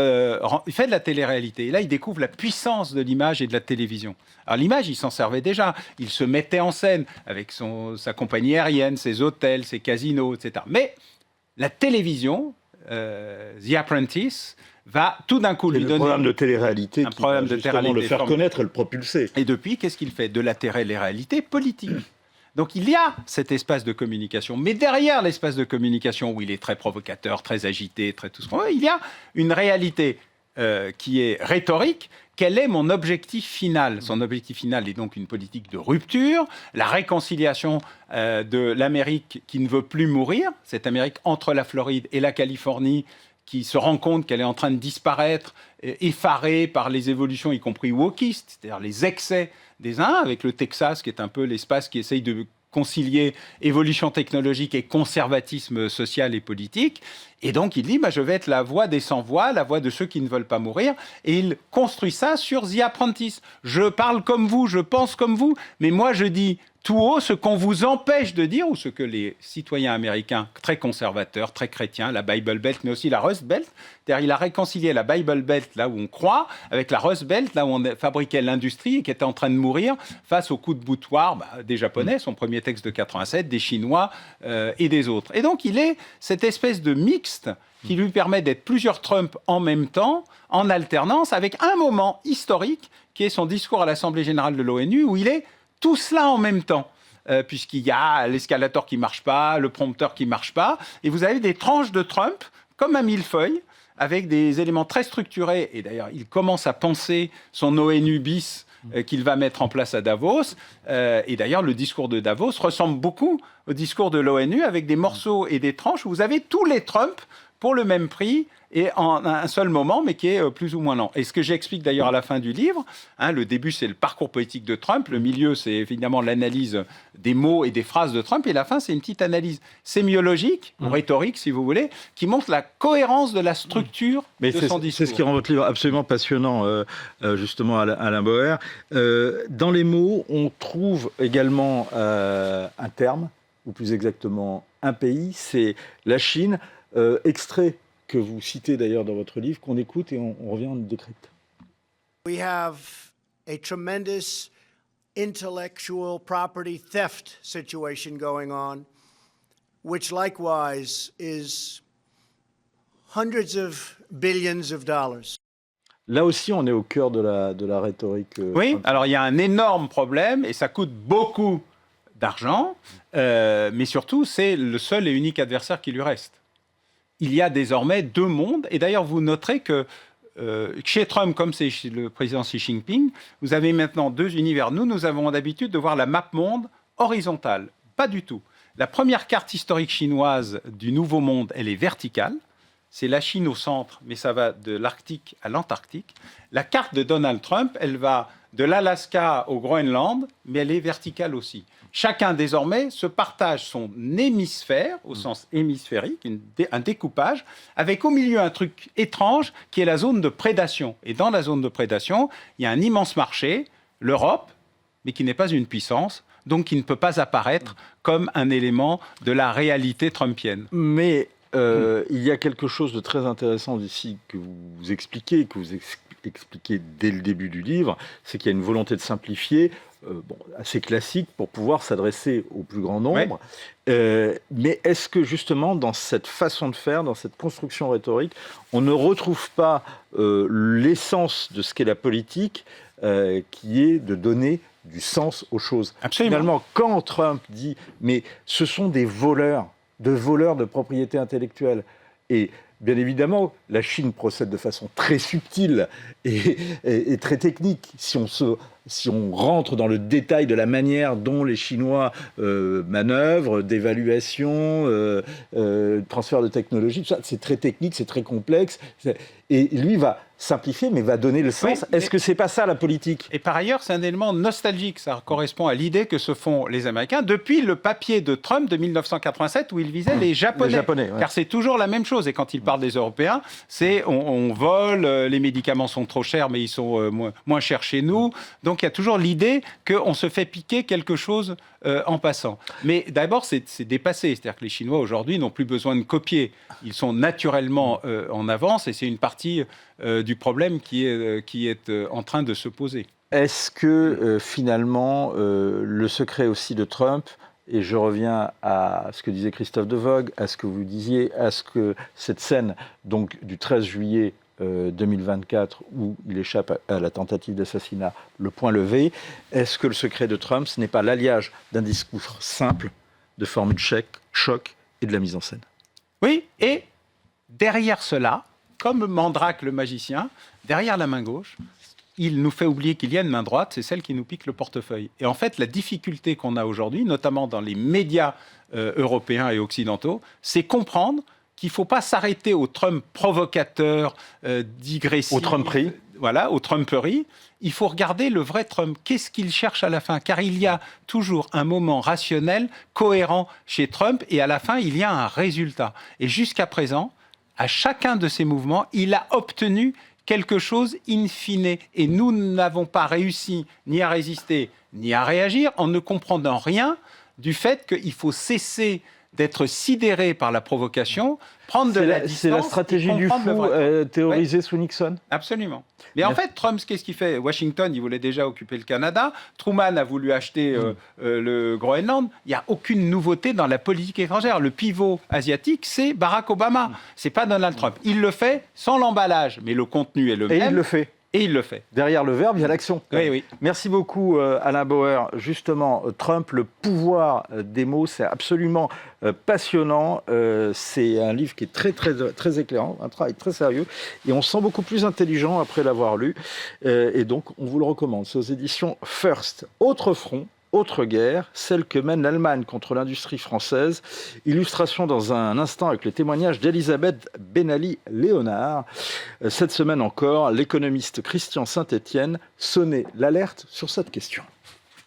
fait de la télé-réalité. Et là, il découvre la puissance de l'image et de la télévision. Alors, l'image, il s'en servait déjà. Il se mettait en scène avec sa compagnie aérienne, ses hôtels, ses casinos, etc. Mais la télévision... The Apprentice va tout d'un coup lui donner... un programme de télé-réalité qui va justement le faire connaître et le propulser. Et depuis, qu'est-ce qu'il fait? De la télé-réalité politique. Donc il y a cet espace de communication. Mais derrière l'espace de communication, où il est très provocateur, très agité, très tout ce qu'on veut, il y a une réalité qui est rhétorique. Quel est mon objectif final? Son objectif final est donc une politique de rupture, la réconciliation de l'Amérique qui ne veut plus mourir, cette Amérique entre la Floride et la Californie qui se rend compte qu'elle est en train de disparaître, effarée par les évolutions, y compris wokistes, c'est-à-dire les excès des uns, avec le Texas qui est un peu l'espace qui essaye de concilier évolution technologique et conservatisme social et politique. Et donc, il dit, je vais être la voix des sans-voix, la voix de ceux qui ne veulent pas mourir. Et il construit ça sur The Apprentice. Je parle comme vous, je pense comme vous, mais moi, je dis tout haut ce qu'on vous empêche de dire, ou ce que les citoyens américains très conservateurs, très chrétiens, la Bible Belt, mais aussi la Rust Belt, c'est-à-dire il a réconcilié la Bible Belt, là où on croit, avec la Rust Belt, là où on fabriquait l'industrie et qui était en train de mourir face aux coups de boutoir des Japonais, son premier texte de 87, des Chinois et des autres. Et donc il est cette espèce de mixte qui lui permet d'être plusieurs Trump en même temps, en alternance, avec un moment historique qui est son discours à l'Assemblée générale de l'ONU, où il est tout cela en même temps, puisqu'il y a l'escalator qui ne marche pas, le prompteur qui ne marche pas, et vous avez des tranches de Trump, comme un millefeuille, avec des éléments très structurés, et d'ailleurs, il commence à penser son ONU bis qu'il va mettre en place à Davos, et d'ailleurs, le discours de Davos ressemble beaucoup au discours de l'ONU, avec des morceaux et des tranches, où vous avez tous les Trump pour le même prix, et en un seul moment, mais qui est plus ou moins lent. Et ce que j'explique d'ailleurs à la fin du livre, le début c'est le parcours politique de Trump, le milieu c'est évidemment l'analyse des mots et des phrases de Trump, et la fin c'est une petite analyse sémiologique, ou rhétorique si vous voulez, qui montre la cohérence de la structure de son discours. C'est ce qui rend votre livre absolument passionnant, justement Alain Boer. Dans les mots, on trouve également un terme, ou plus exactement un pays, c'est la Chine, extrait que vous citez d'ailleurs dans votre livre, qu'on écoute et on revient, on décrypte. We have a tremendous intellectual property theft situation going on, which likewise is hundreds of billions of dollars. Là aussi, on est au cœur de la rhétorique. Oui, alors il y a un énorme problème et ça coûte beaucoup d'argent, mais surtout, c'est le seul et unique adversaire qui lui reste. Il y a désormais deux mondes, et d'ailleurs vous noterez que chez Trump, comme c'est chez le président Xi Jinping, vous avez maintenant deux univers. Nous avons l'habitude de voir la map monde horizontale. Pas du tout. La première carte historique chinoise du Nouveau Monde, elle est verticale. C'est la Chine au centre, mais ça va de l'Arctique à l'Antarctique. La carte de Donald Trump, elle va de l'Alaska au Groenland, mais elle est verticale aussi. Chacun, désormais, se partage son hémisphère, au sens hémisphérique, un découpage, avec au milieu un truc étrange qui est la zone de prédation. Et dans la zone de prédation, il y a un immense marché, l'Europe, mais qui n'est pas une puissance, donc qui ne peut pas apparaître comme un élément de la réalité trumpienne. Mais il y a quelque chose de très intéressant ici que vous expliquez, expliquez dès le début du livre, c'est qu'il y a une volonté de simplifier, assez classique, pour pouvoir s'adresser au plus grand nombre. Ouais. Mais est-ce que justement, dans cette façon de faire, dans cette construction rhétorique, on ne retrouve pas l'essence de ce qu'est la politique, qui est de donner du sens aux choses? Absolument. Finalement, quand Trump dit « mais ce sont des voleurs de propriété intellectuelle », et bien évidemment, la Chine procède de façon très subtile et très technique. Si on rentre dans le détail de la manière dont les Chinois manœuvrent, d'évaluation, transfert de technologie, tout ça, c'est très technique, c'est très complexe. Et lui va simplifier, mais va donner le sens. Oui, est-ce que c'est pas ça la politique? Et par ailleurs, c'est un élément nostalgique. Ça correspond à l'idée que se font les Américains depuis le papier de Trump de 1987 où il visait les Japonais. Ouais. Car c'est toujours la même chose. Et quand il parle des Européens, c'est on vole, les médicaments sont trop chers, mais ils sont moins chers chez nous. Donc il y a toujours l'idée qu'on se fait piquer quelque chose en passant. Mais d'abord, c'est dépassé. C'est-à-dire que les Chinois aujourd'hui n'ont plus besoin de copier. Ils sont naturellement en avance et c'est une partie du problème qui est en train de se poser. Est-ce que finalement, le secret aussi de Trump, et je reviens à ce que disait Christophe de Vogue, à ce que vous disiez, à ce que cette scène donc, du 13 juillet 2024 où il échappe à la tentative d'assassinat, le point levé, est-ce que le secret de Trump, ce n'est pas l'alliage d'un discours simple, de formules choc et de la mise en scène? Oui, et derrière cela, comme Mandrake le magicien, derrière la main gauche, il nous fait oublier qu'il y a une main droite, c'est celle qui nous pique le portefeuille. Et en fait, la difficulté qu'on a aujourd'hui, notamment dans les médias européens et occidentaux, c'est comprendre qu'il ne faut pas s'arrêter au Trump provocateur, digressif. Au Trumperie. Voilà, au Trumperie. Il faut regarder le vrai Trump. Qu'est-ce qu'il cherche à la fin? Car il y a toujours un moment rationnel, cohérent chez Trump, et à la fin, il y a un résultat. Et jusqu'à présent, à chacun de ces mouvements, il a obtenu quelque chose in fine. Et nous n'avons pas réussi ni à résister, ni à réagir, en ne comprenant rien du fait qu'il faut cesser d'être sidéré par la provocation, prendre de la distance. C'est la stratégie du fou théorisée sous Nixon. Absolument. Mais en fait, Trump, qu'est-ce qu'il fait? Washington, il voulait déjà occuper le Canada. Truman a voulu acheter le Groenland. Il n'y a aucune nouveauté dans la politique étrangère. Le pivot asiatique, c'est Barack Obama. C'est pas Donald Trump. Il le fait sans l'emballage, mais le contenu est le même. Et il le fait. Et il le fait. Derrière le verbe, il y a l'action. Oui, oui. Merci beaucoup, Alain Bauer. Justement, Trump, le pouvoir des mots, c'est absolument passionnant. C'est un livre qui est très, très, très éclairant, un travail très sérieux. Et on se sent beaucoup plus intelligent après l'avoir lu. Et donc, on vous le recommande. C'est aux éditions First. Autre front. Autre guerre, celle que mène l'Allemagne contre l'industrie française. Illustration dans un instant avec le témoignage d'Elisabeth Benali-Léonard. Cette semaine encore, l'économiste Christian Saint-Étienne sonnait l'alerte sur cette question.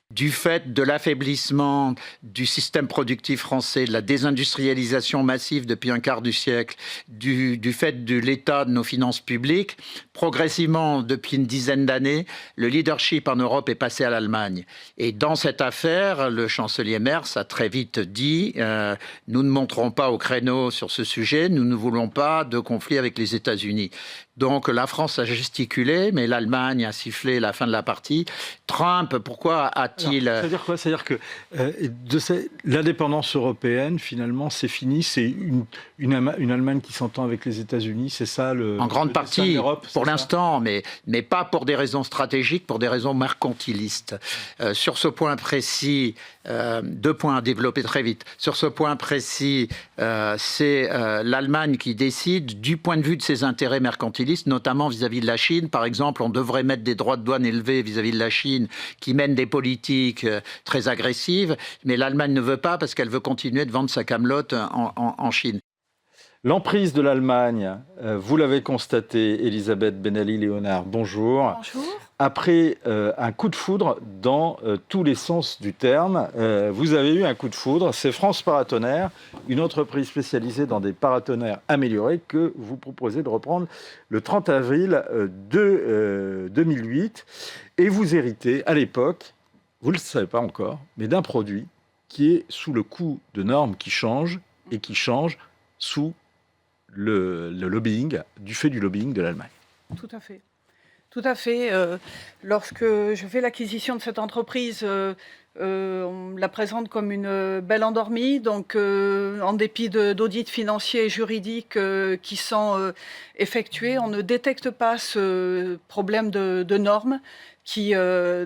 Du fait de l'affaiblissement du système productif français, de la désindustrialisation massive depuis un quart du siècle, du fait de l'état de nos finances publiques, progressivement, depuis une dizaine d'années, le leadership en Europe est passé à l'Allemagne. Et dans cette affaire, le chancelier Merz a très vite dit « Nous ne monterons pas au créneau sur ce sujet, nous ne voulons pas de conflit avec les États-Unis ». Donc la France a gesticulé, mais l'Allemagne a sifflé la fin de la partie. Trump, pourquoi a partie... C'est-à-dire quoi? C'est-à-dire que l'indépendance européenne, finalement, c'est fini. C'est une Allemagne qui s'entend avec les États-Unis. C'est ça le. En grande partie, l'Europe, pour l'instant, mais pas pour des raisons stratégiques, pour des raisons mercantilistes. Sur ce point précis, 2 points à développer très vite. Sur ce point précis, c'est l'Allemagne qui décide du point de vue de ses intérêts mercantilistes, notamment vis-à-vis de la Chine. Par exemple, on devrait mettre des droits de douane élevés vis-à-vis de la Chine, qui mène des politiques très agressives, mais l'Allemagne ne veut pas parce qu'elle veut continuer de vendre sa camelote en Chine. L'emprise de l'Allemagne, vous l'avez constaté, Elisabeth Ben Ali-Léonard, bonjour. Bonjour. Après un coup de foudre dans tous les sens du terme, vous avez eu un coup de foudre, c'est France Paratonnerre, une entreprise spécialisée dans des paratonnerres améliorés que vous proposez de reprendre le 30 avril 2008. Et vous héritez, à l'époque, vous ne le savez pas encore, mais d'un produit qui est sous le coup de normes qui changent et qui changent sous le lobbying, du fait du lobbying de l'Allemagne. Tout à fait. Tout à fait. Lorsque je fais l'acquisition de cette entreprise, on la présente comme une belle endormie, donc en dépit d'audits financiers et juridiques qui sont effectués, on ne détecte pas ce problème de normes qui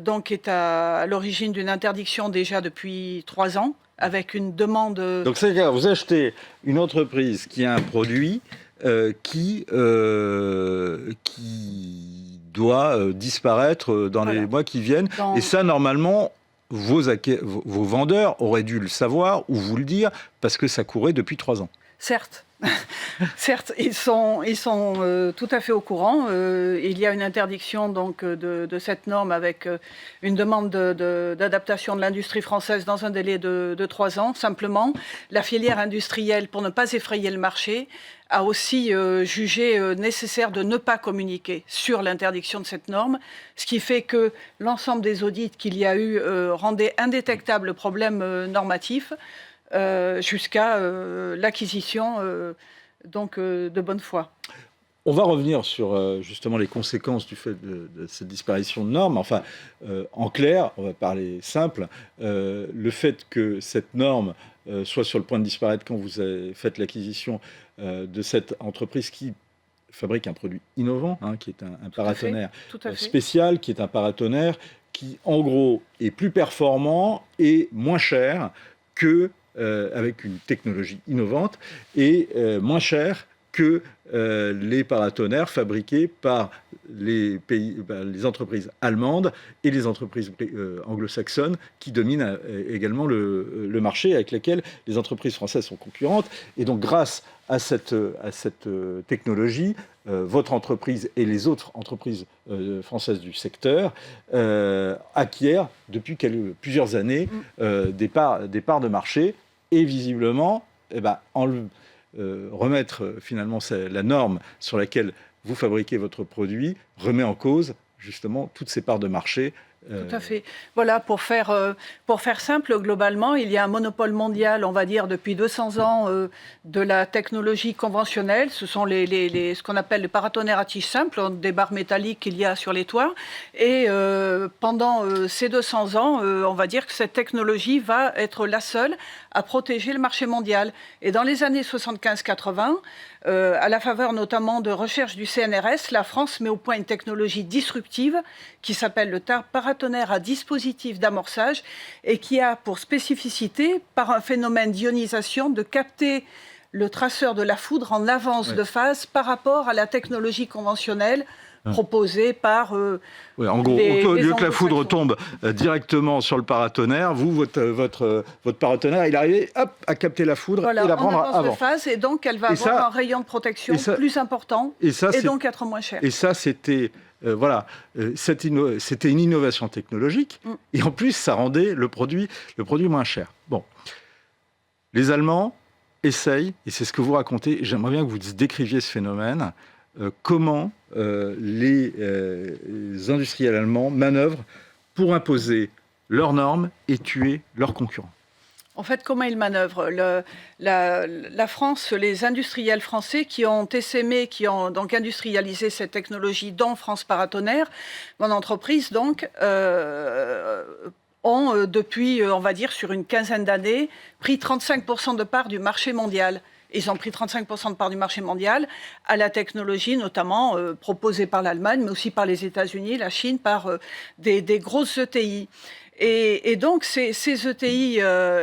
donc est à l'origine d'une interdiction déjà depuis 3 ans, avec une demande... Donc c'est-à-dire, vous achetez une entreprise qui a un produit qui doit disparaître dans les mois qui viennent. Et ça, normalement, vos vendeurs auraient dû le savoir ou vous le dire, parce que ça courait depuis 3 ans. Certes. Certes, ils sont tout à fait au courant. Il y a une interdiction donc de cette norme avec une demande d'adaptation de l'industrie française dans un délai de 3 ans. Simplement, la filière industrielle, pour ne pas effrayer le marché, a aussi jugé nécessaire de ne pas communiquer sur l'interdiction de cette norme, ce qui fait que l'ensemble des audits qu'il y a eu rendaient indétectable le problème normatif. Jusqu'à l'acquisition donc de bonne foi. On va revenir sur justement les conséquences du fait de cette disparition de normes. Enfin, en clair, on va parler simple, le fait que cette norme soit sur le point de disparaître quand vous avez fait l'acquisition de cette entreprise qui fabrique un produit innovant, qui est un paratonnerre spécial, qui est un paratonnerre qui, en gros, est plus performant et moins cher que avec une technologie innovante et moins cher que les paratonnerres fabriqués par les entreprises allemandes et les entreprises anglo-saxonnes qui dominent également le marché, avec lesquelles les entreprises françaises sont concurrentes. Et donc, grâce à cette technologie, votre entreprise et les autres entreprises françaises du secteur acquièrent depuis plusieurs années des parts de marché. Et visiblement, remettre finalement la norme sur laquelle vous fabriquez votre produit remet en cause justement toutes ces parts de marché. Tout à fait. Voilà, pour faire simple, globalement, il y a un monopole mondial, on va dire, depuis 200 ans de la technologie conventionnelle. Ce sont ce qu'on appelle les paratonnerres à tige simple, des barres métalliques qu'il y a sur les toits. Et pendant ces 200 ans, on va dire que cette technologie va être la seule à protéger le marché mondial. Et dans les années 75-80, à la faveur notamment de recherche du CNRS, la France met au point une technologie disruptive qui s'appelle le paratonnerre à dispositif d'amorçage et qui a pour spécificité, par un phénomène d'ionisation, de capter le traceur de la foudre en avance de phase par rapport à la technologie conventionnelle proposée par en gros, au lieu que la foudre tombe directement sur le paratonnerre, votre paratonnerre, il arrive à capter la foudre et la prendre en avance avant. de phase, et donc elle va avoir un rayon de protection plus important et donc être moins cher. Et ça, c'était c'était une innovation technologique, et en plus, ça rendait le produit moins cher. Bon, les Allemands essayent, et c'est ce que vous racontez, j'aimerais bien que vous décriviez ce phénomène, comment les industriels allemands manœuvrent pour imposer leurs normes et tuer leurs concurrents. En fait, comment ils manœuvrent la France, les industriels français qui ont essaimé, qui ont donc industrialisé cette technologie, dont France Paratonnerre, mon entreprise, donc, ont, depuis, on va dire, sur une quinzaine d'années, pris 35% de part du marché mondial. Ils ont pris 35% de part du marché mondial à la technologie, notamment proposée par l'Allemagne, mais aussi par les États-Unis, la Chine, par des grosses ETI. Et donc, ces ETI,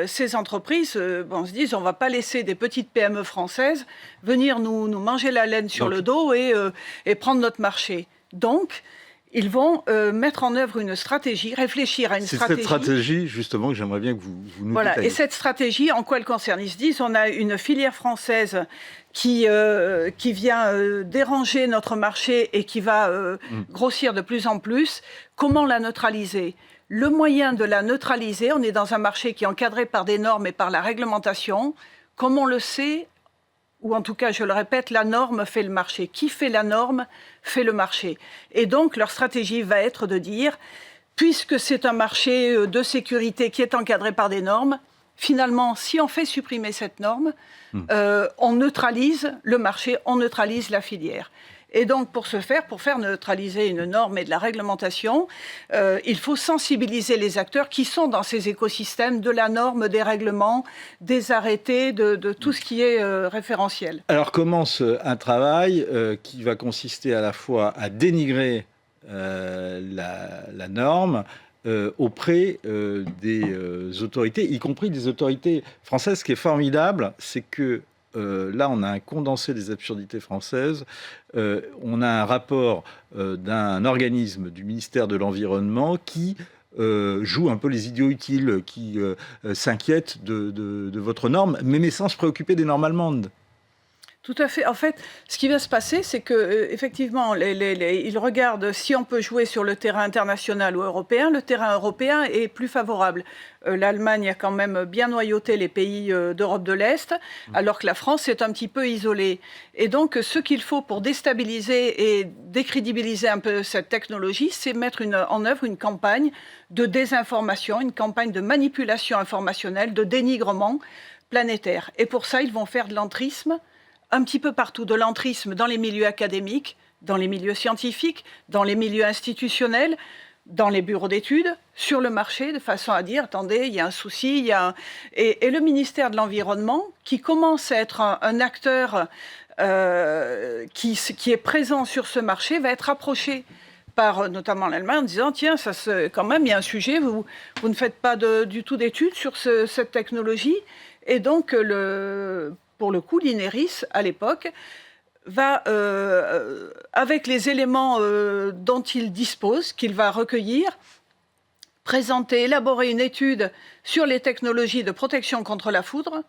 ces entreprises, se disent, on ne va pas laisser des petites PME françaises venir nous manger la laine sur le dos et prendre notre marché. Donc, ils vont mettre en œuvre une stratégie, réfléchir à une stratégie. C'est cette stratégie, justement, que j'aimerais bien que vous nous détailliez. Et cette stratégie, en quoi elle concerne? Ils se disent, on a une filière française qui vient déranger notre marché et qui va grossir de plus en plus. Comment la neutraliser? Le moyen de la neutraliser, on est dans un marché qui est encadré par des normes et par la réglementation. Comme on le sait, ou en tout cas, je le répète, la norme fait le marché. Qui fait la norme fait le marché. Et donc, leur stratégie va être de dire, puisque c'est un marché de sécurité qui est encadré par des normes, finalement, si on fait supprimer cette norme, on neutralise le marché, on neutralise la filière. Et donc, pour faire neutraliser une norme et de la réglementation, il faut sensibiliser les acteurs qui sont dans ces écosystèmes de la norme, des règlements, des arrêtés, de tout ce qui est référentiel. Alors commence un travail qui va consister à la fois à dénigrer la norme auprès des autorités, y compris des autorités françaises. Ce qui est formidable, c'est que là, on a un condensé des absurdités françaises. On a un rapport d'un organisme du ministère de l'Environnement qui joue un peu les idiots utiles, qui s'inquiète de votre norme, mais sans se préoccuper des normes allemandes. Tout à fait. En fait, ce qui va se passer, c'est que effectivement, ils regardent si on peut jouer sur le terrain international ou européen. Le terrain européen est plus favorable. L'Allemagne a quand même bien noyauté les pays d'Europe de l'Est, alors que la France est un petit peu isolée. Et donc, ce qu'il faut pour déstabiliser et décrédibiliser un peu cette technologie, c'est mettre en œuvre une campagne de désinformation, une campagne de manipulation informationnelle, de dénigrement planétaire. Et pour ça, ils vont faire de l'entrisme un petit peu partout, de l'entrisme dans les milieux académiques, dans les milieux scientifiques, dans les milieux institutionnels, dans les bureaux d'études, sur le marché, de façon à dire, attendez, il y a un souci, Et le ministère de l'Environnement, qui commence à être un acteur qui est présent sur ce marché, va être approché par notamment l'Allemagne en disant, tiens, quand même, il y a un sujet, vous ne faites pas du tout d'études sur cette technologie. Et donc, pour le coup, l'INERIS, à l'époque, va, avec les éléments dont il dispose, qu'il va recueillir, présenter, élaborer une étude sur les technologies de protection contre la foudre,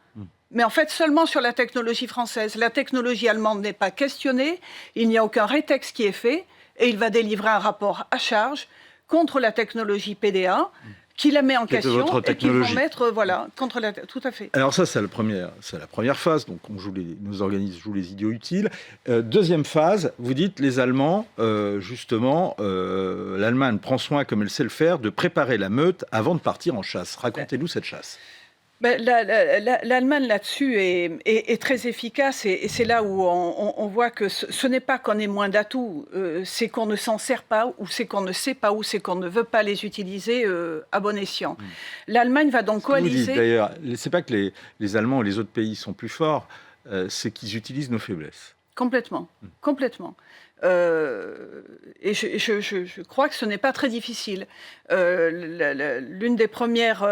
mais en fait seulement sur la technologie française. La technologie allemande n'est pas questionnée, il n'y a aucun rétexte qui est fait, et il va délivrer un rapport à charge contre la technologie PDA, qui la met en question et qui vont mettre contre la... Tout à fait. Alors ça, c'est la première phase. Donc nos organismes jouent les idiots utiles. Deuxième phase, vous dites les Allemands, justement, l'Allemagne prend soin, comme elle sait le faire, de préparer la meute avant de partir en chasse. Racontez-nous cette chasse. L'Allemagne là-dessus est très efficace et c'est là où on voit que ce n'est pas qu'on ait moins d'atouts, c'est qu'on ne s'en sert pas ou c'est qu'on ne sait pas ou c'est qu'on ne veut pas les utiliser à bon escient. L'Allemagne va donc coaliser... Vous dites d'ailleurs, c'est pas que les Allemands ou les autres pays sont plus forts, c'est qu'ils utilisent nos faiblesses. Complètement, complètement. Et je crois que ce n'est pas très difficile. L'une des premières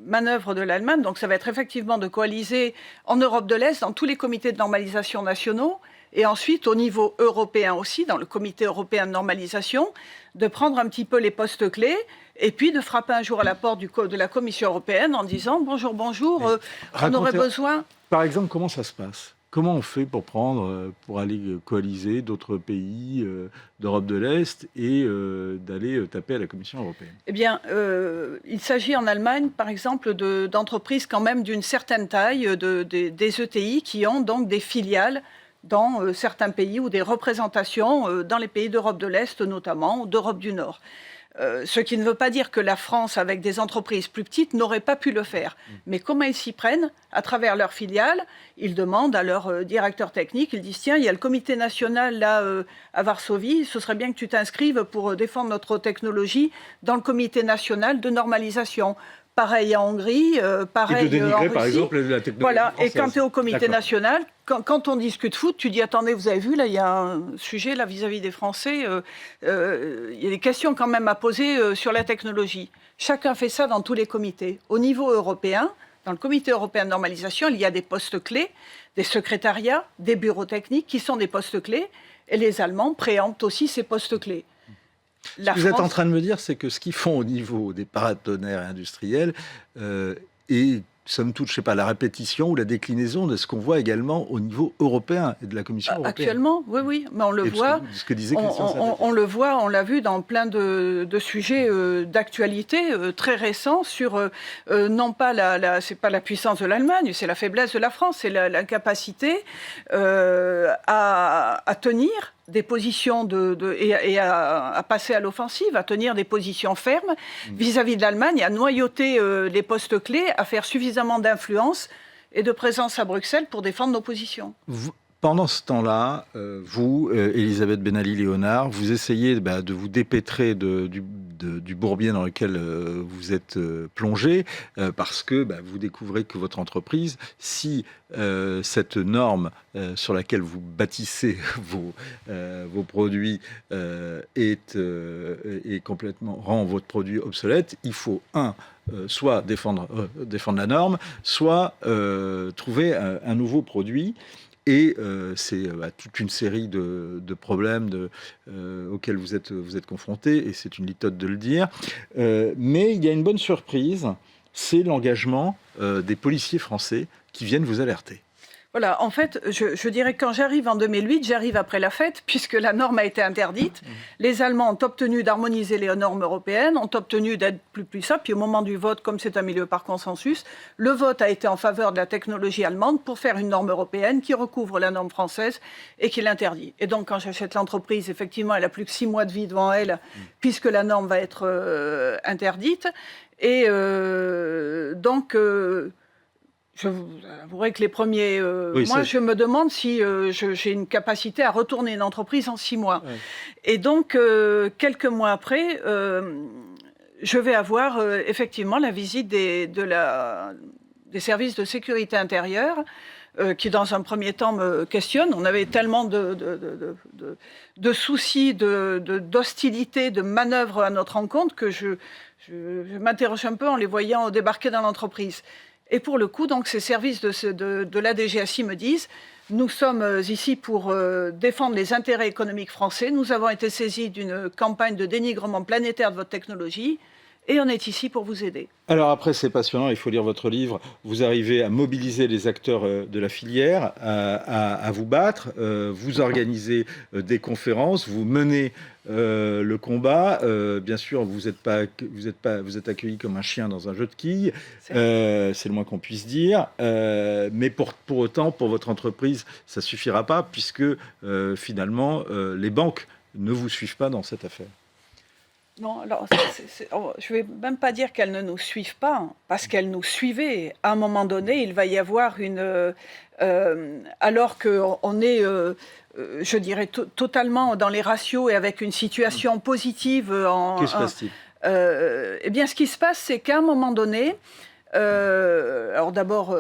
manœuvres de l'Allemagne, donc ça va être effectivement de coaliser en Europe de l'Est, dans tous les comités de normalisation nationaux, et ensuite au niveau européen aussi, dans le comité européen de normalisation, de prendre un petit peu les postes clés, et puis de frapper un jour à la porte de la Commission européenne en disant « Bonjour, on aurait besoin... » Par exemple, comment ça se passe ? Comment on fait pour aller coaliser d'autres pays d'Europe de l'Est et d'aller taper à la Commission européenne? Eh bien, il s'agit en Allemagne, par exemple, d'entreprises quand même d'une certaine taille, des ETI qui ont donc des filiales dans certains pays ou des représentations dans les pays d'Europe de l'Est notamment, ou d'Europe du Nord. Ce qui ne veut pas dire que la France, avec des entreprises plus petites, n'aurait pas pu le faire. Mais comment ils s'y prennent? À travers leurs filiales, ils demandent à leur directeur technique, ils disent, tiens, il y a le comité national là à Varsovie, ce serait bien que tu t'inscrives pour défendre notre technologie dans le comité national de normalisation. Pareil en Hongrie, pareil et de dénigrer, en Russie. par exemple, la technologie voilà. française. Et quand tu es au comité D'accord. national, quand on discute foot, tu dis, attendez, vous avez vu, là, il y a un sujet là, vis-à-vis des Français, il y a des questions quand même à poser sur la technologie. Chacun fait ça dans tous les comités. Au niveau européen, dans le comité européen de normalisation, il y a des postes clés, des secrétariats, des bureaux techniques qui sont des postes clés, et les Allemands préemptent aussi ces postes clés. Ce que vous êtes en train de me dire, c'est que ce qu'ils font au niveau des paratonnerres industriels est, somme toute, je ne sais pas, la répétition ou la déclinaison de ce qu'on voit également au niveau européen et de la Commission européenne. Actuellement, oui, mais on le Et voit. ce que disait Christian Sabaty. On le voit, on l'a vu dans plein de sujets d'actualité très récents sur non pas c'est pas la puissance de l'Allemagne, c'est la faiblesse de la France, c'est l'incapacité à tenir des positions et à passer à l'offensive, à tenir des positions fermes vis-à-vis de l'Allemagne, à noyauter les postes clés, à faire suffisamment d'influence et de présence à Bruxelles pour défendre nos positions. Pendant ce temps-là, vous, Elisabeth Ben Ali-Léonard, vous essayez de vous dépêtrer du bourbier dans lequel vous êtes plongé, parce que vous découvrez que votre entreprise, si cette norme sur laquelle vous bâtissez vos produits est complètement rend votre produit obsolète, il faut soit défendre la norme, soit trouver un nouveau produit. Et c'est toute une série de problèmes auxquels vous êtes confrontés, et c'est une litote de le dire. Mais il y a une bonne surprise, c'est l'engagement des policiers français qui viennent vous alerter. Voilà, en fait, je dirais que quand j'arrive en 2008, j'arrive après la fête, puisque la norme a été interdite. Les Allemands ont obtenu d'harmoniser les normes européennes, ont obtenu d'être plus puissants. Puis au moment du vote, comme c'est un milieu par consensus, le vote a été en faveur de la technologie allemande pour faire une norme européenne qui recouvre la norme française et qui l'interdit. Et donc, quand j'achète l'entreprise, effectivement, elle n'a plus que 6 mois de vie devant elle, puisque la norme va être interdite. Et donc... je vous avouerai que les premiers mois, je me demande si j'ai une capacité à retourner une entreprise en 6 mois. Ouais. Et donc, quelques mois après, je vais avoir effectivement la visite des services de sécurité intérieure qui, dans un premier temps, me questionnent. On avait tellement de soucis, d'hostilité, de manœuvres à notre encontre que je m'interroge un peu en les voyant débarquer dans l'entreprise. Et pour le coup, donc, ces services de la DGSI me disent « Nous sommes ici pour défendre les intérêts économiques français. Nous avons été saisis d'une campagne de dénigrement planétaire de votre technologie et on est ici pour vous aider. » Alors après, c'est passionnant, il faut lire votre livre. Vous arrivez à mobiliser les acteurs de la filière, à vous battre, vous organisez des conférences, vous menez le combat. Bien sûr, vous êtes accueilli comme un chien dans un jeu de quilles, c'est le moins qu'on puisse dire. Mais pour autant, pour votre entreprise, ça ne suffira pas, puisque finalement, les banques ne vous suivent pas dans cette affaire. Non, alors, je ne vais même pas dire qu'elles ne nous suivent pas, parce qu'elles nous suivaient. À un moment donné, il va y avoir alors qu'on est, je dirais, totalement dans les ratios et avec une situation positive. Qu'est-ce qui se passe-t-il ? Eh bien, ce qui se passe, c'est qu'à un moment donné, alors d'abord,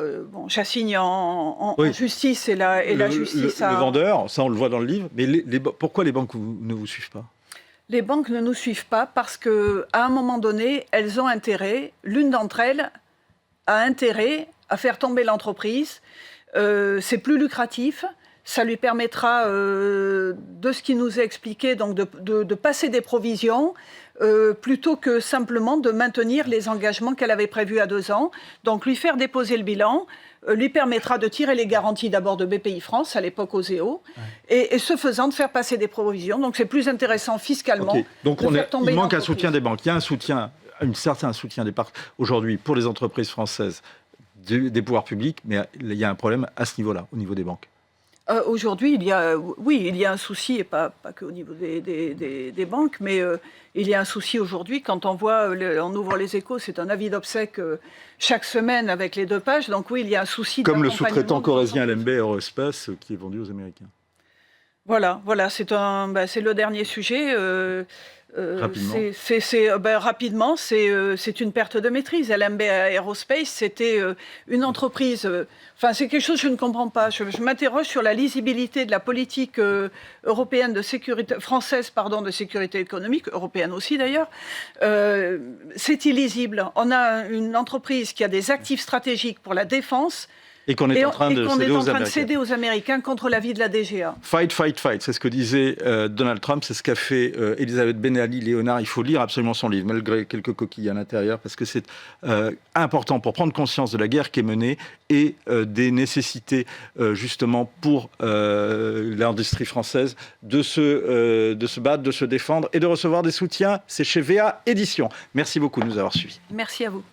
j'assigne en justice et la justice le vendeur, ça on le voit dans le livre, mais pourquoi les banques ne vous suivent pas ? Les banques ne nous suivent pas parce qu'à un moment donné, elles ont intérêt, l'une d'entre elles a intérêt à faire tomber l'entreprise. C'est plus lucratif, ça lui permettra, de ce qui nous est expliqué, donc de passer des provisions, plutôt que simplement de maintenir les engagements qu'elle avait prévus à 2 ans. Donc lui faire déposer le bilan lui permettra de tirer les garanties d'abord de BPI France, à l'époque Oseo, et ce faisant de faire passer des provisions. Donc c'est plus intéressant fiscalement. Okay. Donc de faire tomber il manque un soutien des banques. Il y a un certain soutien des banques aujourd'hui pour les entreprises françaises des pouvoirs publics, mais il y a un problème à ce niveau-là, au niveau des banques. Aujourd'hui, il y a un souci, et pas qu'au niveau des banques, mais il y a un souci aujourd'hui quand on ouvre les Échos, c'est un avis d'obsèques chaque semaine avec les 2 pages. Donc oui, il y a un souci. Comme le sous-traitant corrézien LMB Aerospace qui est vendu aux Américains. Voilà, c'est le dernier sujet. Rapidement. C'est une perte de maîtrise. LMB Aerospace, c'était une entreprise. C'est quelque chose que je ne comprends pas. Je m'interroge sur la lisibilité de la politique européenne de sécurité, française, de sécurité économique, européenne aussi d'ailleurs. C'est illisible. On a une entreprise qui a des actifs stratégiques pour la défense. Et qu'on est en train de céder aux Américains contre l'avis de la DGA. Fight, fight, fight, c'est ce que disait Donald Trump, c'est ce qu'a fait Elisabeth Ben Ali Léonard. Il faut lire absolument son livre, malgré quelques coquilles à l'intérieur, parce que c'est important pour prendre conscience de la guerre qui est menée et des nécessités, justement, pour l'industrie française de se battre, de se défendre et de recevoir des soutiens. C'est chez VA Éditions. Merci beaucoup de nous avoir suivis. Merci à vous.